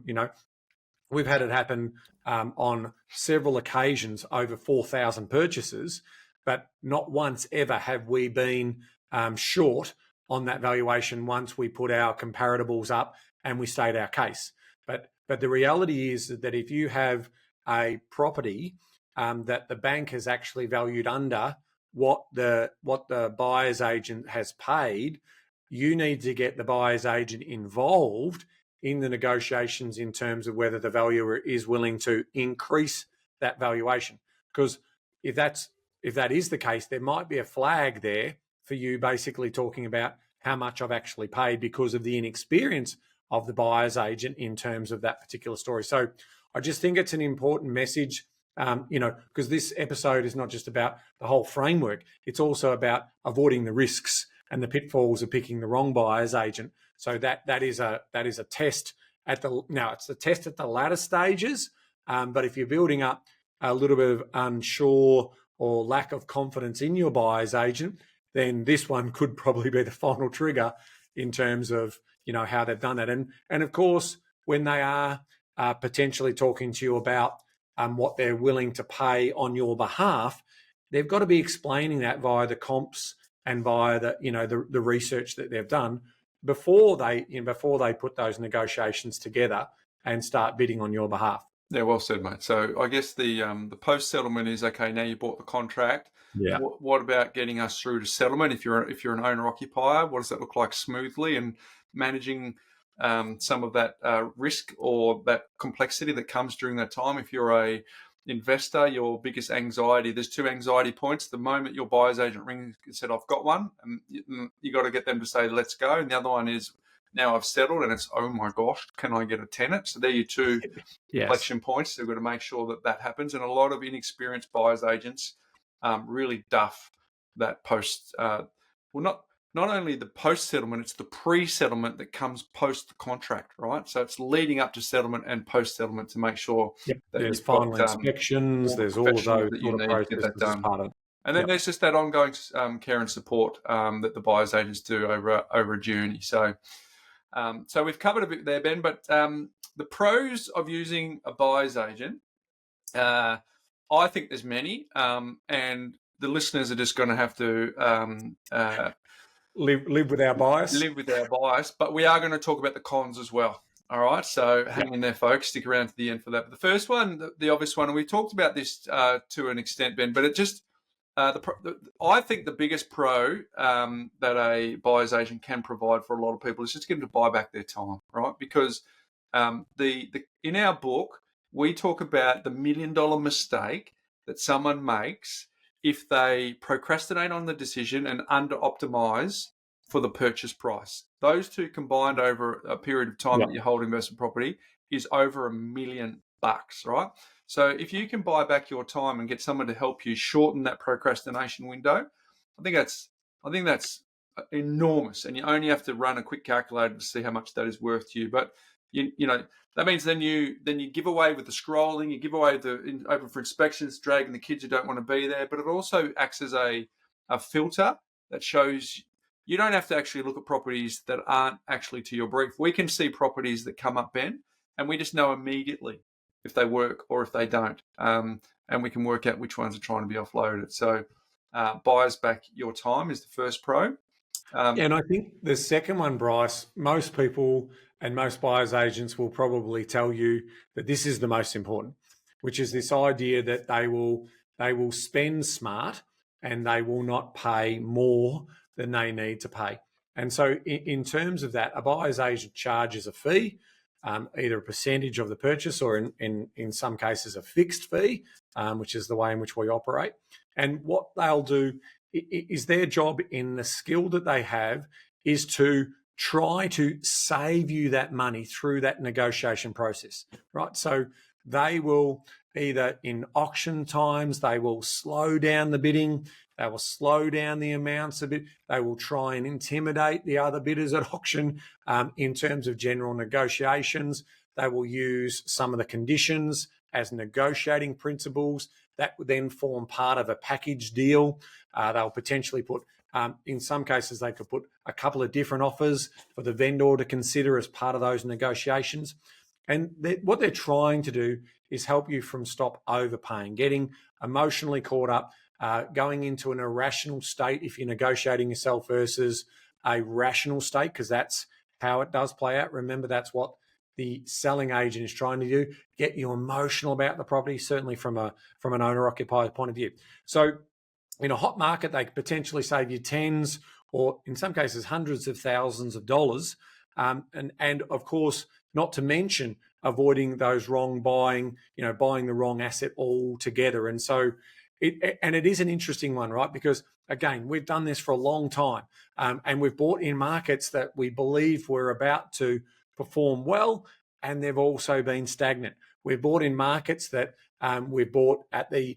we've had it happen on several occasions over 4,000 purchases, but not once ever have we been short on that valuation once we put our comparatibles up and we state our case. But the reality is that if you have a property that the bank has actually valued under what the buyer's agent has paid, you need to get the buyer's agent involved in the negotiations in terms of whether the valuer is willing to increase that valuation. Because if that is the case, there might be a flag there for you basically talking about how much I've actually paid because of the inexperience of the buyer's agent in terms of that particular story. So I just think it's an important message, because this episode is not just about the whole framework, it's also about avoiding the risks and the pitfalls of picking the wrong buyer's agent. So that is a test it's the test at the latter stages. But if you're building up a little bit of unsure or lack of confidence in your buyer's agent, then this one could probably be the final trigger in terms of how they've done that. And of course, when they are potentially talking to you about what they're willing to pay on your behalf, they've got to be explaining that via the comps and via the research that they've done before they put those negotiations together and start bidding on your behalf. Yeah, well said, mate. So I guess the post settlement is, okay, now you bought the contract. Yeah. What about getting us through to settlement? If you're an owner occupier, what does that look like smoothly, and managing some of that risk or that complexity that comes during that time? If you're a investor, your biggest anxiety, there's two anxiety points. The moment your buyer's agent rings and said, I've got one, and you got to get them to say, let's go. And the other one is, now I've settled, and it's, oh my gosh, can I get a tenant? So they're your two inflection points. They've got to make sure that happens. And a lot of inexperienced buyer's agents really duff that post. Not only the post-settlement, it's the pre-settlement that comes post the contract, right? So it's leading up to settlement and post-settlement to make sure that there's final inspections, there's all of those that you need to get that done. And then there's just that ongoing care and support that the buyer's agents do over a journey. So we've covered a bit there, Ben, but the pros of using a buyer's agent, I think there's many, and the listeners are just going to have to live with our bias. Live with our bias, but we are going to talk about the cons as well. All right, so hang in there, folks. Stick around to the end for that. But the first one, the obvious one, and we talked about this to an extent, Ben, but it just I think the biggest pro that a buyer's agent can provide for a lot of people is just get them to buy back their time, right? Because in our book, we talk about the $1 million mistake that someone makes if they procrastinate on the decision and under-optimize for the purchase price. Those two combined over a period of time that you hold investment property is over $1 million, right? So if you can buy back your time and get someone to help you shorten that procrastination window, I think that's enormous. And you only have to run a quick calculator to see how much that is worth to you. But you know that means then you give away with the scrolling, you give away the open for inspections, dragging the kids who don't want to be there. But it also acts as a filter that shows you don't have to actually look at properties that aren't actually to your brief. We can see properties that come up, Ben, and we just know immediately if they work or if they don't. And we can work out which ones are trying to be offloaded. So buyers back your time is the first pro. And I think the second one, Bryce, most people and most buyers agents will probably tell you that this is the most important, which is this idea that they will spend smart and they will not pay more than they need to pay. And so in terms of that, a buyer's agent charges a fee, either a percentage of the purchase or in some cases a fixed fee, which is the way in which we operate. And what they'll do is their job in the skill that they have is to try to save you that money through that negotiation process, right? So they will either in auction times, they will slow down the bidding, they will slow down the amounts a bit, they will try and intimidate the other bidders at auction in terms of general negotiations. They will use some of the conditions as negotiating principles that would then form part of a package deal. They'll potentially put, in some cases, they could put a couple of different offers for the vendor to consider as part of those negotiations. And what they're trying to do is help you from stop overpaying, getting emotionally caught up, going into an irrational state if you're negotiating yourself versus a rational state, because that's how it does play out. Remember, that's what the selling agent is trying to do, get you emotional about the property, certainly from an owner-occupier point of view. So in a hot market, they could potentially save you tens or in some cases hundreds of thousands of dollars. And of course, not to mention avoiding those wrong buying the wrong asset altogether. And so it is an interesting one, right? Because again, we've done this for a long time and we've bought in markets that we believe we're about to perform well, and they've also been stagnant. We've bought in markets that we've bought at the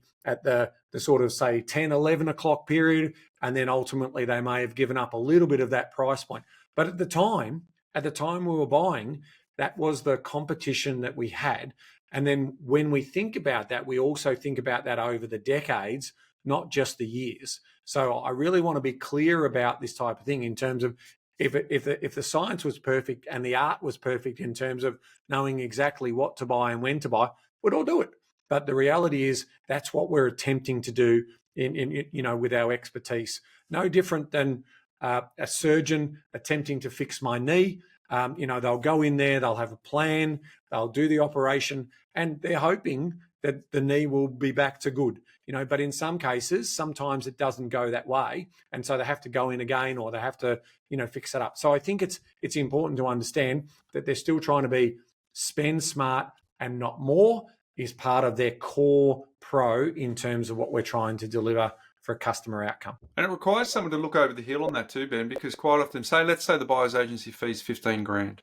sort of say 10, 11 o'clock period, and then ultimately they may have given up a little bit of that price point. But at the time we were buying, that was the competition that we had. And then when we think about that, we also think about that over the decades, not just the years. So I really want to be clear about this type of thing in terms of if the science was perfect and the art was perfect in terms of knowing exactly what to buy and when to buy, we'd all do it. But the reality is that's what we're attempting to do in with our expertise. No different than a surgeon attempting to fix my knee. They'll go in there, they'll have a plan, they'll do the operation, and they're hoping that the knee will be back to good. But in some cases, sometimes it doesn't go that way, and so they have to go in again, or they have to, fix it up. So I think it's important to understand that they're still trying to be spend smart and not more is part of their core pro in terms of what we're trying to deliver for a customer outcome. And it requires someone to look over the hill on that too, Ben, because quite often, let's say the buyer's agency fee is $15,000.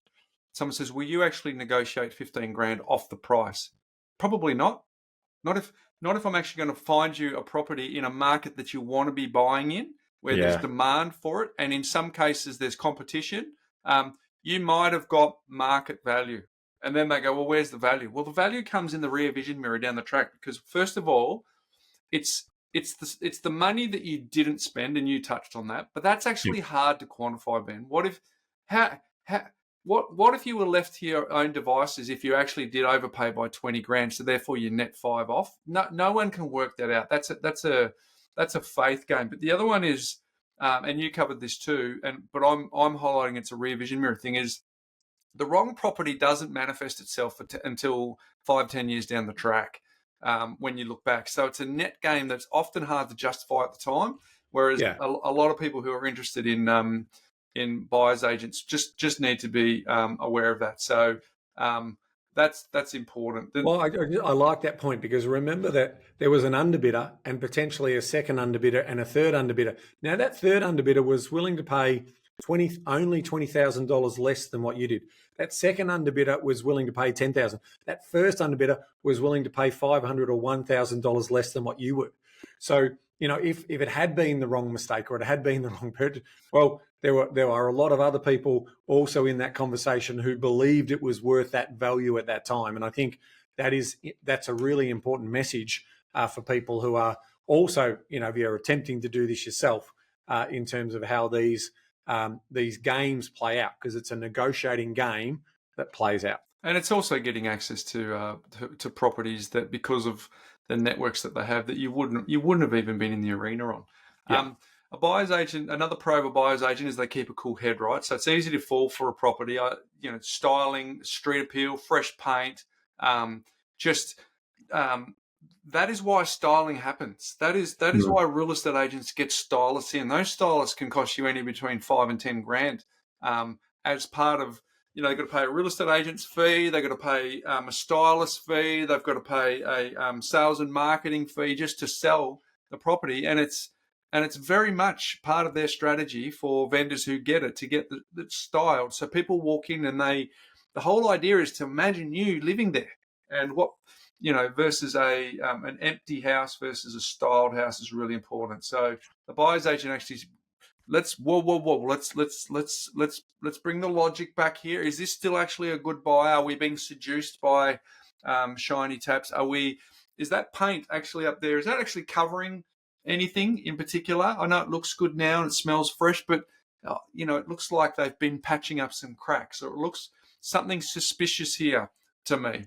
Someone says, will you actually negotiate $15,000 off the price? Probably not. Not if I'm actually going to find you a property in a market that you want to be buying in, where there's demand for it, and in some cases there's competition. You might have got market value. And then they go, well, where's the value? Well, the value comes in the rear vision mirror down the track, because first of all, it's the money that you didn't spend, and you touched on that, but that's actually hard to quantify, Ben. What if you were left to your own devices if you actually did overpay by $20,000, so therefore you net $5 off? No one can work that out. That's a faith game. But the other one is, and you covered this too, but I'm highlighting it's a rear vision mirror thing, is the wrong property doesn't manifest itself until 5-10 years down the track. when you look back. So it's a net gain that's often hard to justify at the time. Whereas Yeah. a lot of people who are interested in buyer's agents just need to be aware of that. So that's important. Well, I like that point, because remember that there was an underbidder and potentially a second underbidder and a third underbidder. Now, that third underbidder was willing to pay only $20,000 less than what you did. That second underbidder was willing to pay $10,000. That first underbidder was willing to pay $500 or $1,000 less than what you would. So, if it had been the wrong mistake or it had been the wrong purchase, well, there are a lot of other people also in that conversation who believed it was worth that value at that time. And I think that's a really important message for people who are also, if you're attempting to do this yourself, in terms of how these games play out, because it's a negotiating game that plays out. And it's also getting access to properties that, because of the networks that they have, that you wouldn't have even been in the arena on. Yeah. A buyer's agent, another pro of a buyer's agent is they keep a cool head, right? So it's easy to fall for a property, styling, street appeal, fresh paint, that is why styling happens. That is why real estate agents get stylists in. Those stylists can cost you anywhere between $5,000 and $10,000 as part of, they've got to pay a real estate agent's fee, they've got to pay a stylist fee, they've got to pay a sales and marketing fee just to sell the property, and it's very much part of their strategy for vendors who get it, to get the styled. So people walk in and the whole idea is to imagine you living there, and what, versus an empty house versus a styled house is really important. So the buyer's agent actually, let's bring the logic back here. Is this still actually a good buy? Are we being seduced by shiny taps? Is that paint actually up there? Is that actually covering anything in particular? I know it looks good now and it smells fresh, but it looks like they've been patching up some cracks, or it looks something suspicious here to me.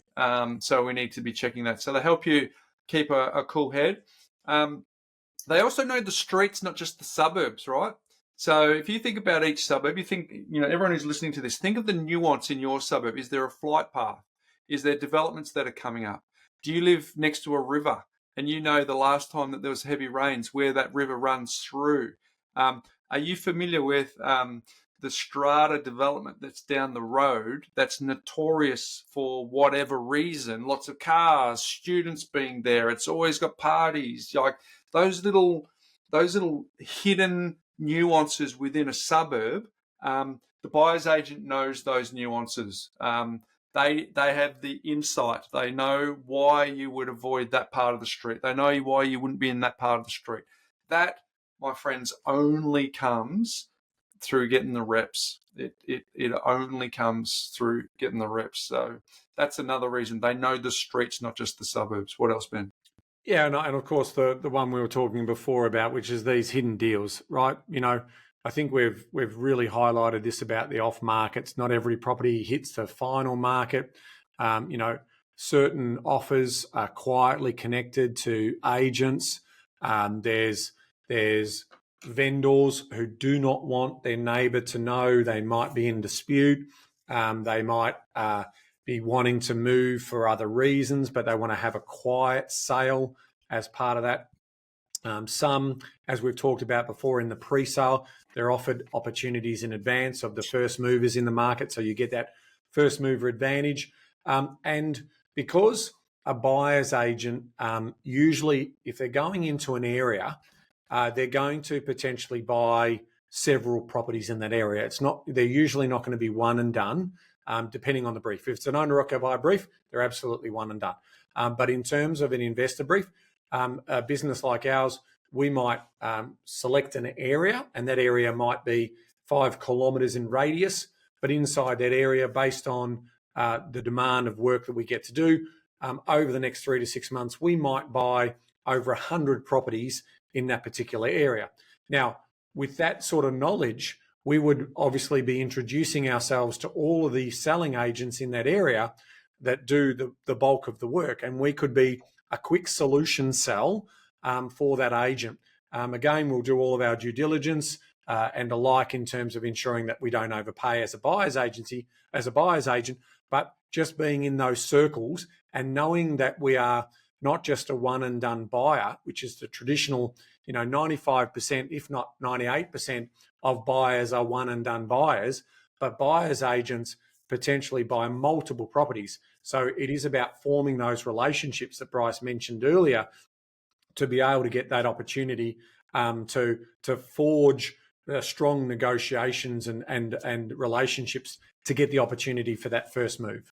So we need to be checking that. So they help you keep a cool head. They also know the streets, not just the suburbs, right? So if you think about each suburb, you think, everyone who's listening to this, think of the nuance in your suburb. Is there a flight path? Is there developments that are coming up? Do you live next to a river? And the last time that there was heavy rains, where that river runs through. Are you familiar with the strata development that's down the road that's notorious for whatever reason? Lots of cars, students being there. It's always got parties. Like those little hidden nuances within a suburb. The buyer's agent knows those nuances. They have the insight. They know why you would avoid that part of the street. They know why you wouldn't be in that part of the street. That, my friends, only comes through getting the reps. It only comes through getting the reps. So that's another reason. They know the streets, not just the suburbs. What else, Ben? Yeah, and of course the one we were talking before about, which is these hidden deals, right? I think we've really highlighted this about the off markets. Not every property hits the final market. Certain offers are quietly connected to agents. There's vendors who do not want their neighbour to know they might be in dispute. They might be wanting to move for other reasons, but they want to have a quiet sale as part of that. Some, as we've talked about before in the pre-sale, they're offered opportunities in advance of the first movers in the market, so you get that first mover advantage. And because a buyer's agent, usually if they're going into an area, they're going to potentially buy several properties in that area. They're usually not going to be one and done, depending on the brief. If it's an owner-occupier brief, they're absolutely one and done. But in terms of an investor brief, a business like ours, we might select an area, and that area might be 5 kilometres in radius. But inside that area, based on the demand of work that we get to do, over the next 3 to 6 months, we might buy over 100 properties in that particular area. Now, with that sort of knowledge, we would obviously be introducing ourselves to all of the selling agents in that area that do the bulk of the work, and we could be a quick solution sell for that agent. Again, we'll do all of our due diligence and alike in terms of ensuring that we don't overpay as a buyer's agent, but just being in those circles and knowing that we are not just a one and done buyer, which is the traditional, 95%, if not 98% of buyers are one and done buyers, but buyers agents potentially buy multiple properties. So it is about forming those relationships that Bryce mentioned earlier to be able to get that opportunity to forge strong negotiations and relationships to get the opportunity for that first move.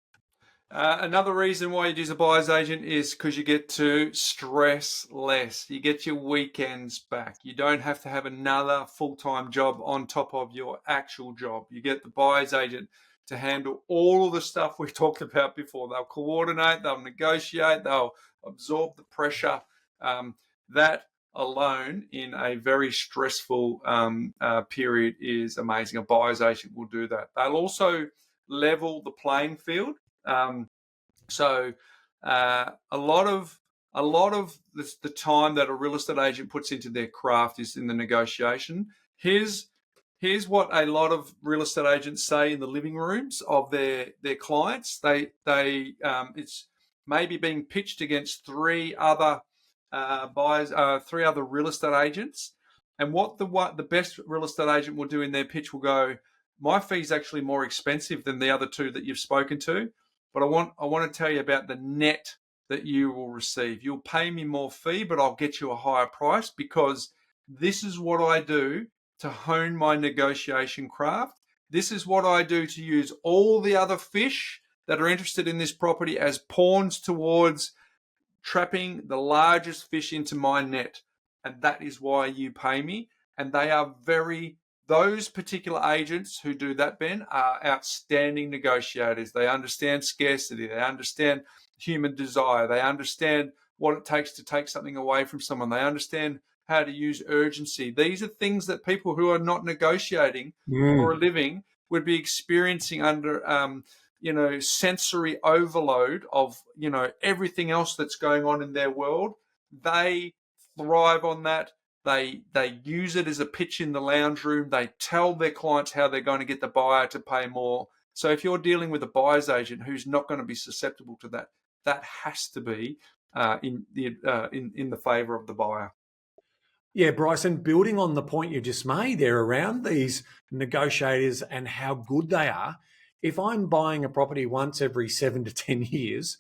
Another reason why you'd use a buyer's agent is because you get to stress less. You get your weekends back. You don't have to have another full-time job on top of your actual job. You get the buyer's agent to handle all of the stuff we've talked about before. They'll coordinate, they'll negotiate, they'll absorb the pressure. That alone in a very stressful period is amazing. A buyer's agent will do that. They'll also level the playing field. So a lot of the time that a real estate agent puts into their craft is in the negotiation. Here's what a lot of real estate agents say in the living rooms of their clients. It's maybe being pitched against three other buyers, three other real estate agents, and what the best real estate agent will do in their pitch will go, my fee is actually more expensive than the other two that you've spoken to. But I want to tell you about the net that you will receive. You'll pay me more fee, but I'll get you a higher price because this is what I do to hone my negotiation craft. This is what I do to use all the other fish that are interested in this property as pawns towards trapping the largest fish into my net. And that is why you pay me. And they are those particular agents who do that, Ben, are outstanding negotiators. They understand scarcity. They understand human desire. They understand what it takes to take something away from someone. They understand how to use urgency. These are things that people who are not negotiating for a living would be experiencing under, sensory overload of, everything else that's going on in their world. They thrive on that. They use it as a pitch in the lounge room. They tell their clients how they're going to get the buyer to pay more. So if you're dealing with a buyer's agent who's not going to be susceptible to that, that has to be in the favour of the buyer. Yeah, Bryce, and building on the point you just made there around these negotiators and how good they are, if I'm buying a property once every 7 to 10 years,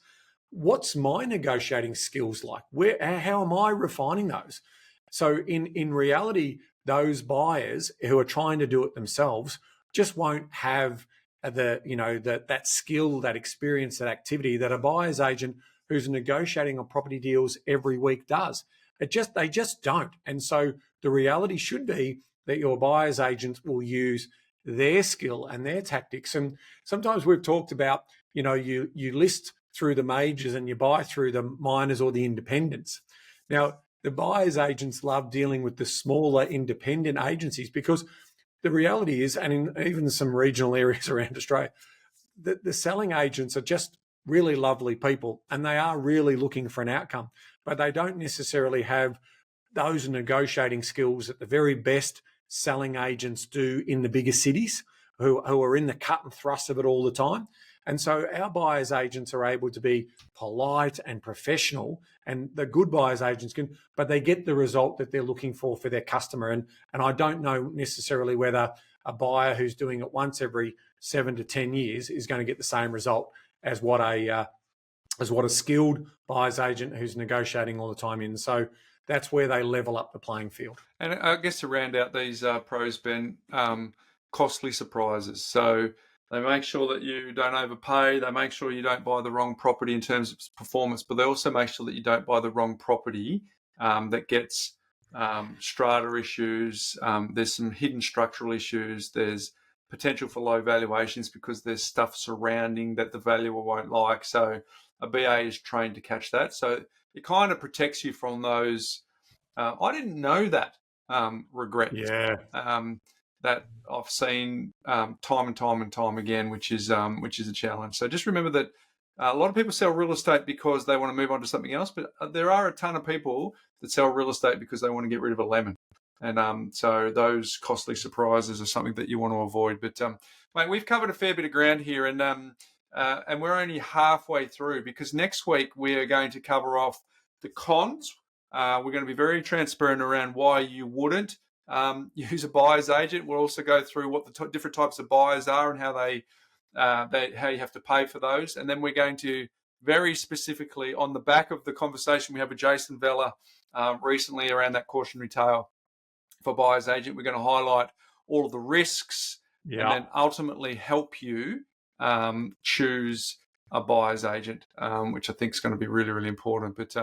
what's my negotiating skills like? How am I refining those? So in reality, those buyers who are trying to do it themselves just won't have that skill, that experience, that activity that a buyer's agent who's negotiating on property deals every week does. They just don't. And so the reality should be that your buyer's agent will use their skill and their tactics. And sometimes we've talked about, you list through the majors and you buy through the minors or the independents. Now, the buyer's agents love dealing with the smaller independent agencies because the reality is, and in even some regional areas around Australia, the selling agents are just really lovely people and they are really looking for an outcome, but they don't necessarily have those negotiating skills that the very best selling agents do in the bigger cities who are in the cut and thrust of it all the time. And so our buyer's agents are able to be polite and professional, and the good buyer's agents but they get the result that they're looking for their customer. And I don't know necessarily whether a buyer who's doing it once every 7 to 10 years is going to get the same result as what a skilled buyer's agent who's negotiating all the time in. So that's where they level up the playing field. And I guess to round out these pros, Ben, costly surprises. So they make sure that you don't overpay. They make sure you don't buy the wrong property in terms of performance, but they also make sure that you don't buy the wrong property that gets strata issues. There's some hidden structural issues. There's potential for low valuations because there's stuff surrounding that the valuer won't like. So a BA is trained to catch that. So it kind of protects you from those. I didn't know that regret. Yeah. That I've seen time and time again, which is a challenge. So just remember that a lot of people sell real estate because they want to move on to something else, but there are a ton of people that sell real estate because they want to get rid of a lemon. And so those costly surprises are something that you want to avoid. But mate, we've covered a fair bit of ground here, and we're only halfway through because next week we are going to cover off The cons, we're going to be very transparent around why you wouldn't use a buyer's agent. We'll also go through what the different types of buyers are and how how you have to pay for those. And then we're going to very specifically, on the back of the conversation we had with Jason Vella recently around that cautionary tale for buyer's agent, we're going to highlight all of the risks and then ultimately help you choose a buyer's agent, which I think is going to be really, really important. But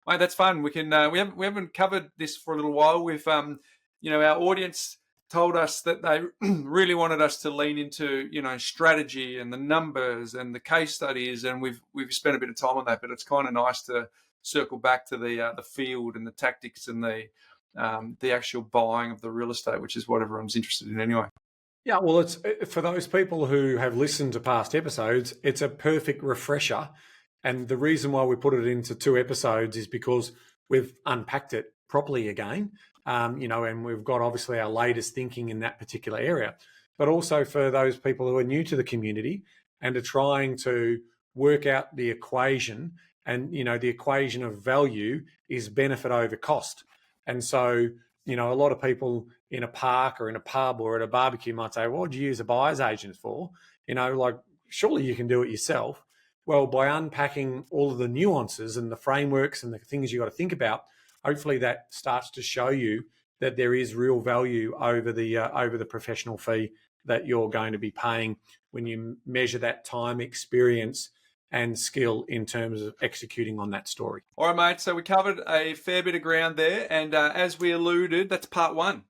mate, that's fun. We can we haven't covered this for a little while. We've our audience told us that they really wanted us to lean into strategy and the numbers and the case studies, and we've spent a bit of time on that. But it's kind of nice to circle back to the field and the tactics and the actual buying of the real estate, which is what everyone's interested in anyway. Yeah, well, it's for those people who have listened to past episodes, it's a perfect refresher. And the reason why we put it into 2 episodes is because we've unpacked it properly again, and we've got obviously our latest thinking in that particular area. But also for those people who are new to the community and are trying to work out the equation, and, the equation of value is benefit over cost. And so, a lot of people in a park or in a pub or at a barbecue might say, well, what do you use a buyer's agent for? Surely you can do it yourself. Well, by unpacking all of the nuances and the frameworks and the things you got to think about, hopefully that starts to show you that there is real value over the professional fee that you're going to be paying when you measure that time, experience, and skill in terms of executing on that story. All right, mate. So we covered a fair bit of ground there. And as we alluded, that's part 1.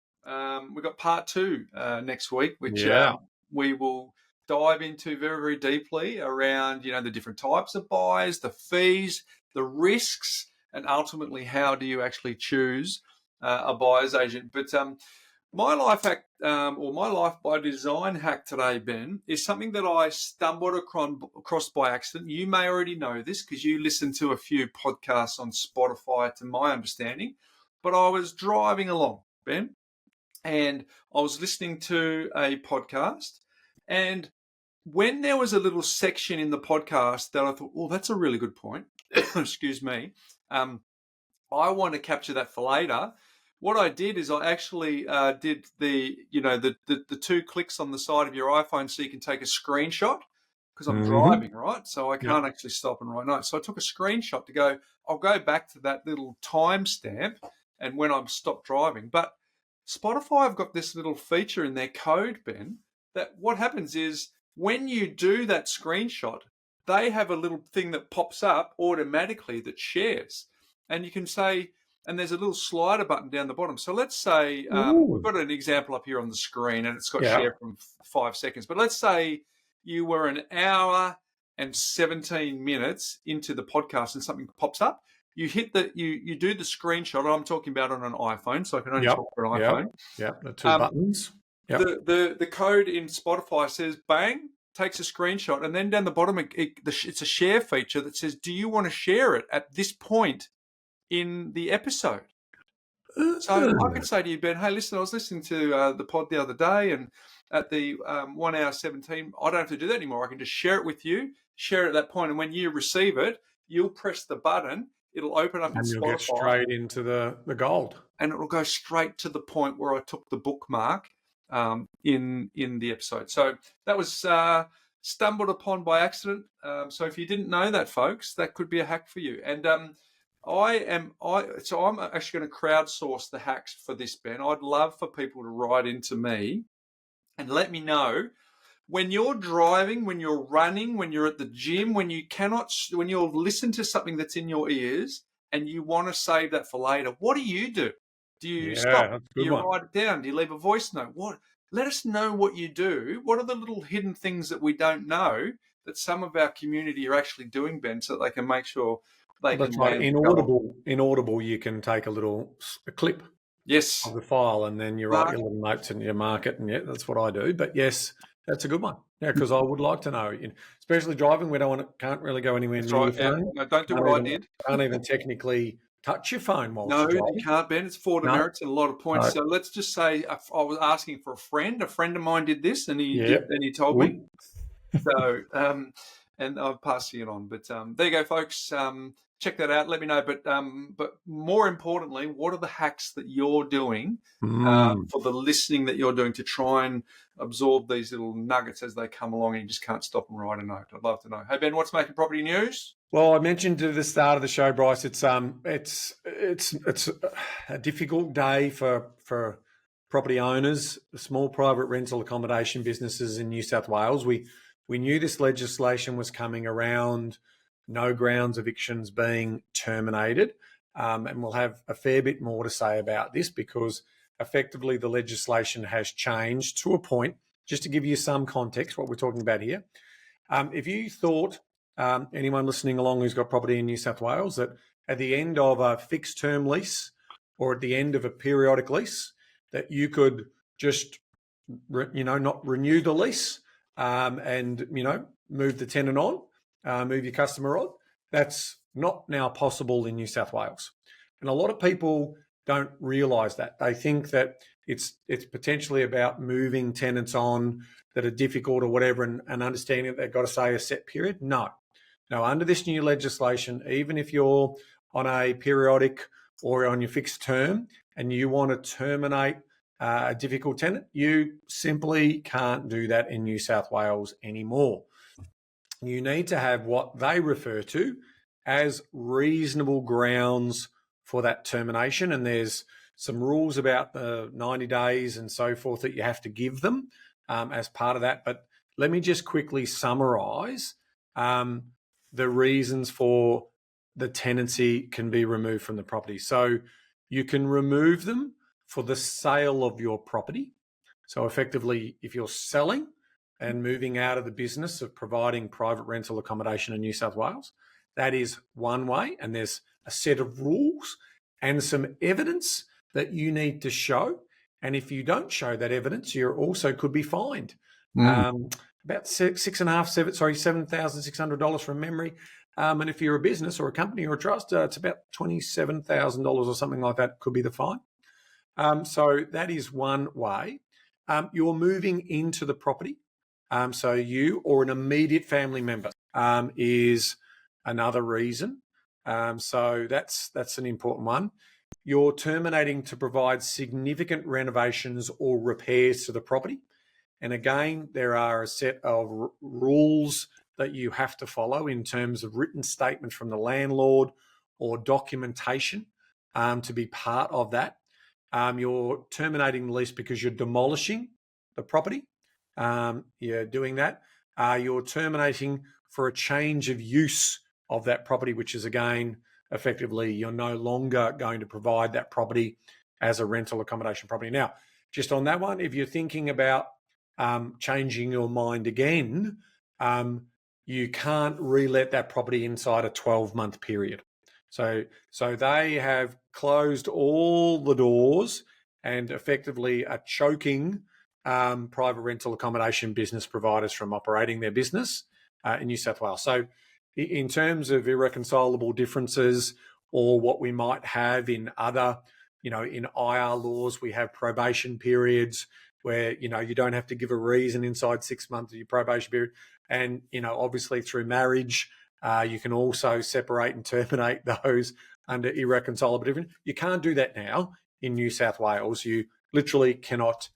We've got part 2 next week, which we will dive into very, very deeply around, the different types of buyers, the fees, the risks, and ultimately how do you actually choose a buyer's agent. But my life hack, or my life by design hack today, Ben, is something that I stumbled across by accident. You may already know this because you listen to a few podcasts on Spotify, to my understanding. But I was driving along, Ben, and I was listening to a podcast. And when there was a little section in the podcast that I thought, oh, that's a really good point. Excuse me. I want to capture that for later. What I did is I actually did the 2 clicks on the side of your iPhone so you can take a screenshot, because I'm driving, right? So I can't actually stop and write notes. So I took a screenshot to go, I'll go back to that little timestamp and when I'm stopped driving. But Spotify have got this little feature in their code, Ben, that what happens is when you do that screenshot, they have a little thing that pops up automatically that shares. And you can say, and there's a little slider button down the bottom. So let's say we've got an example up here on the screen and it's got share from 5 seconds. But let's say you were an hour and 17 minutes into the podcast and something pops up. You hit you do the screenshot. I'm talking about on an iPhone, so I can only talk for an iPhone. The 2 buttons. The code in Spotify says bang, takes a screenshot, and then down the bottom it's a share feature that says, do you want to share it at this point in the episode? So I could say to you, Ben, hey, listen, I was listening to the pod the other day, and at the 1 hour 17, I don't have to do that anymore. I can just share it with you, share it at that point, and when you receive it, you'll press the button, it'll open up in Spotify. And you'll get straight into the gold. And it'll go straight to the point where I took the bookmark in the episode. So that was stumbled upon by accident. So if you didn't know that, folks, that could be a hack for you. And I'm actually going to crowdsource the hacks for this, Ben. I'd love for people to write into me and let me know when you're driving, when you're running, when you're at the gym, when you'll listen to something that's in your ears and you want to save that for later. What do you do? Do you stop? Do you write it down? Do you leave a voice note? Let us know what you do. What are the little hidden things that we don't know that some of our community are actually doing, Ben, so that they can make sure they can. That's right. In Audible, you can take a clip. Yes. Of the file, and then you write your little notes and you mark it, and that's what I do. But yes, that's a good one. Yeah, because I would like to know, especially driving. We can't really go anywhere near your phone. No, don't do what I did. Can't even technically touch your phone while you're driving. You can't, Ben. It's 4 demerits and a lot of points. No. So let's just say I was asking for a friend. A friend of mine did this, and he told me. So and I'm passing it on. But there you go, folks. Check that out. Let me know. But more importantly, what are the hacks that you're doing for the listening that you're doing to try and absorb these little nuggets as they come along, and you just can't stop and write a note? I'd love to know. Hey Ben, what's making property news? Well, I mentioned at the start of the show, Bryce, it's a difficult day for property owners, small private rental accommodation businesses in New South Wales. We knew this legislation was coming around no grounds evictions being terminated, and we'll have a fair bit more to say about this because effectively the legislation has changed to a point. Just to give you some context, what we're talking about here, if you thought anyone listening along who's got property in New South Wales, that at the end of a fixed term lease or at the end of a periodic lease, that you could just, not renew the lease and, move the tenant on, move your customer on. That's not now possible in New South Wales. And a lot of people don't realise that. They think that it's potentially about moving tenants on that are difficult or whatever and understanding that they've got to stay a set period. No, under this new legislation, even if you're on a periodic or on your fixed term and you want to terminate a difficult tenant, you simply can't do that in New South Wales anymore. You need to have what they refer to as reasonable grounds for that termination. And there's some rules about the 90 days and so forth that you have to give them as part of that. But let me just quickly summarise the reasons for the tenancy can be removed from the property. So you can remove them for the sale of your property. So effectively, if you're selling and moving out of the business of providing private rental accommodation in New South Wales, that is one way. And there's a set of rules and some evidence that you need to show. And if you don't show that evidence, you also could be fined. About $7,600 from memory. And if you're a business or a company or a trust, it's about $27,000 or something like that could be the fine. So that is one way. You're moving into the property. So you or an immediate family member is another reason. So that's an important one. You're terminating to provide significant renovations or repairs to the property. And again, there are a set of rules that you have to follow in terms of written statements from the landlord or documentation to be part of that. You're terminating the lease because you're demolishing the property. You're doing that. You're terminating for a change of use of that property, which is, again, effectively you're no longer going to provide that property as a rental accommodation property. Now, just on that one, if you're thinking about changing your mind again, you can't relet that property inside a 12-month period. So they have closed all the doors and effectively are choking private rental accommodation business providers from operating their business in New South Wales. So in terms of irreconcilable differences or what we might have in other, in IR laws, we have probation periods where, you don't have to give a reason inside 6 months of your probation period. And, obviously through marriage, you can also separate and terminate those under irreconcilable difference. You can't do that now in New South Wales. You literally cannot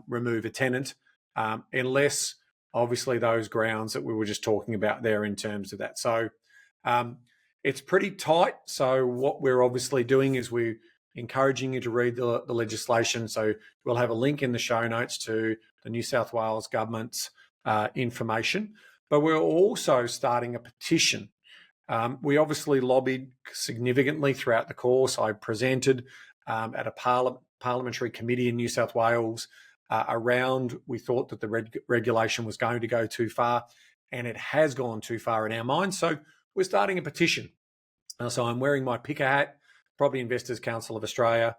remove a tenant unless, obviously, those grounds that we were just talking about there in terms of that. So it's pretty tight. So what we're obviously doing is we're encouraging you to read the legislation. So we'll have a link in the show notes to the New South Wales government's information. But we're also starting a petition. We obviously lobbied significantly throughout the course. I presented at a parliamentary committee in New South Wales around, we thought that the regulation was going to go too far, and it has gone too far in our minds. So we're starting a petition. So I'm wearing my picker hat, Property Investors Council of Australia.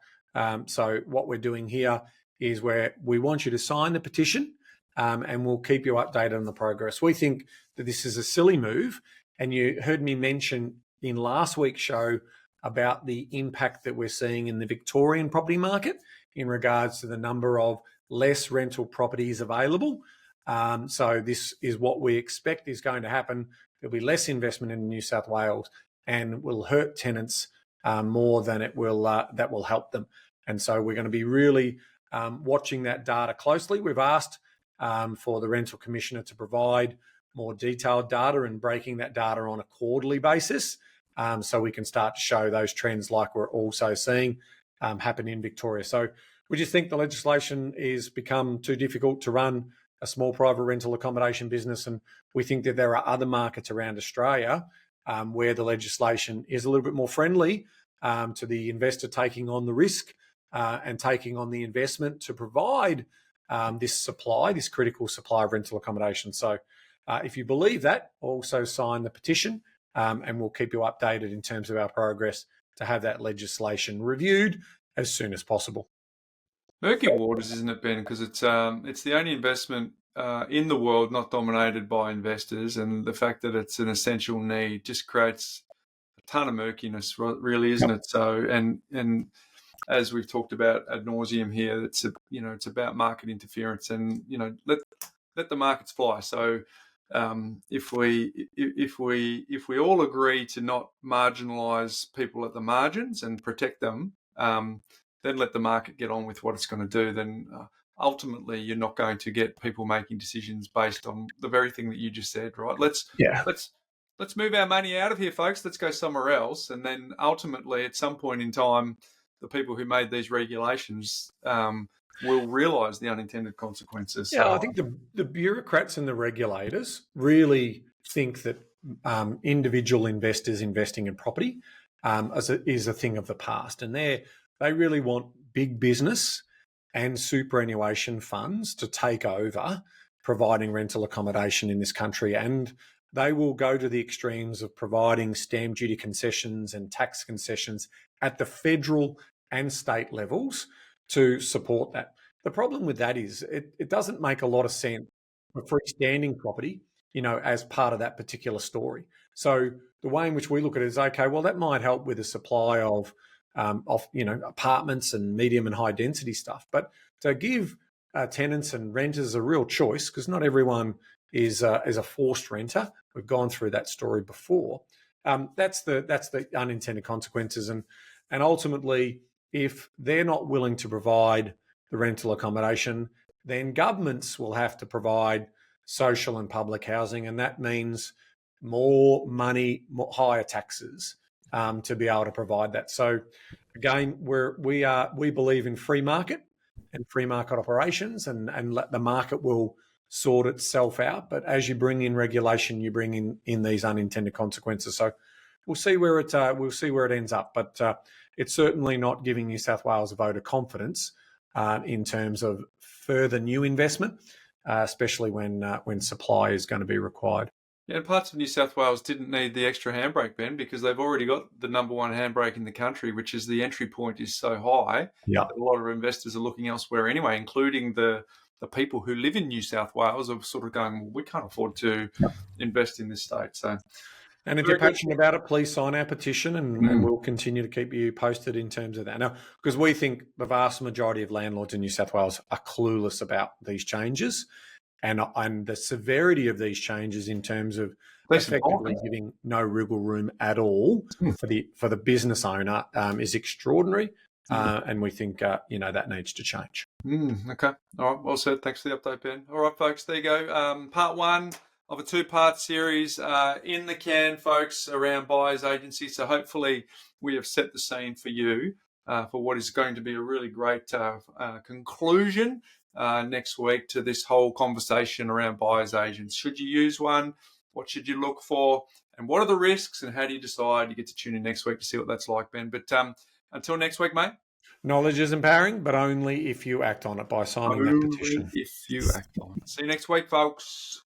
So what we're doing here is where we want you to sign the petition, and we'll keep you updated on the progress. We think that this is a silly move, and you heard me mention in last week's show about the impact that we're seeing in the Victorian property market in regards to the number of less rental properties available. So this is what we expect is going to happen. There'll be less investment in New South Wales and will hurt tenants more than it will that will help them. And so we're going to be really watching that data closely. We've asked for the Rental Commissioner to provide more detailed data and breaking that data on a quarterly basis, so we can start to show those trends like we're also seeing happen in Victoria. So we just think the legislation is become too difficult to run a small private rental accommodation business, and we think that there are other markets around Australia where the legislation is a little bit more friendly to the investor taking on the risk and taking on the investment to provide this critical supply of rental accommodation. So if you believe that, also sign the petition and we'll keep you updated in terms of our progress to have that legislation reviewed as soon as possible. Murky waters, isn't it, Ben? Because it's the only investment in the world not dominated by investors, and the fact that it's an essential need just creates a ton of murkiness, really, isn't it? So, and as we've talked about ad nauseum here, it's about market interference, and let the markets fly. So, if we all agree to not marginalise people at the margins and protect them, then let the market get on with what it's going to do. Then ultimately, you're not going to get people making decisions based on the very thing that you just said, right? Let's move our money out of here, folks. Let's go somewhere else. And then ultimately, at some point in time, the people who made these regulations will realise the unintended consequences. Yeah, I think the bureaucrats and the regulators really think that individual investors investing in property is a thing of the past, and they really want big business and superannuation funds to take over providing rental accommodation in this country, and they will go to the extremes of providing stamp duty concessions and tax concessions at the federal and state levels to support that. The problem with that is it doesn't make a lot of sense for freestanding property, as part of that particular story. So the way in which we look at it is, okay, well, that might help with the supply of apartments and medium and high density stuff. But to give tenants and renters a real choice, because not everyone is a forced renter. We've gone through that story before. That's the unintended consequences. And ultimately, if they're not willing to provide the rental accommodation, then governments will have to provide social and public housing, and that means more money, higher taxes to be able to provide that. So again, we believe in free market and free market operations, and let the market will sort itself out. But as you bring in regulation, you bring in these unintended consequences. So we'll see where it ends up. But it's certainly not giving New South Wales a vote of confidence in terms of further new investment, especially when supply is going to be required. Yeah, and parts of New South Wales didn't need the extra handbrake, Ben, because they've already got the number one handbrake in the country, which is the entry point is so high that a lot of investors are looking elsewhere anyway, including the people who live in New South Wales are sort of going, well, we can't afford to invest in this state. So, and if you're passionate about it, please sign our petition, and we'll continue to keep you posted in terms of that. Now, because we think the vast majority of landlords in New South Wales are clueless about these changes and the severity of these changes in terms of effectively giving no wriggle room at all for the business owner is extraordinary, and we think that needs to change. Okay, all right, well said. Thanks for the update, Ben. All right, folks, there you go. Part one of a two-part series in the can, folks, around buyers agency. So hopefully we have set the scene for you for what is going to be a really great conclusion next week to this whole conversation around buyers agents. Should you use one? What should you look for? And what are the risks? And how do you decide? You get to tune in next week to see what that's like, Ben. But until next week, mate. Knowledge is empowering, but only if you act on it by signing that petition. If you act on it. See you next week, folks.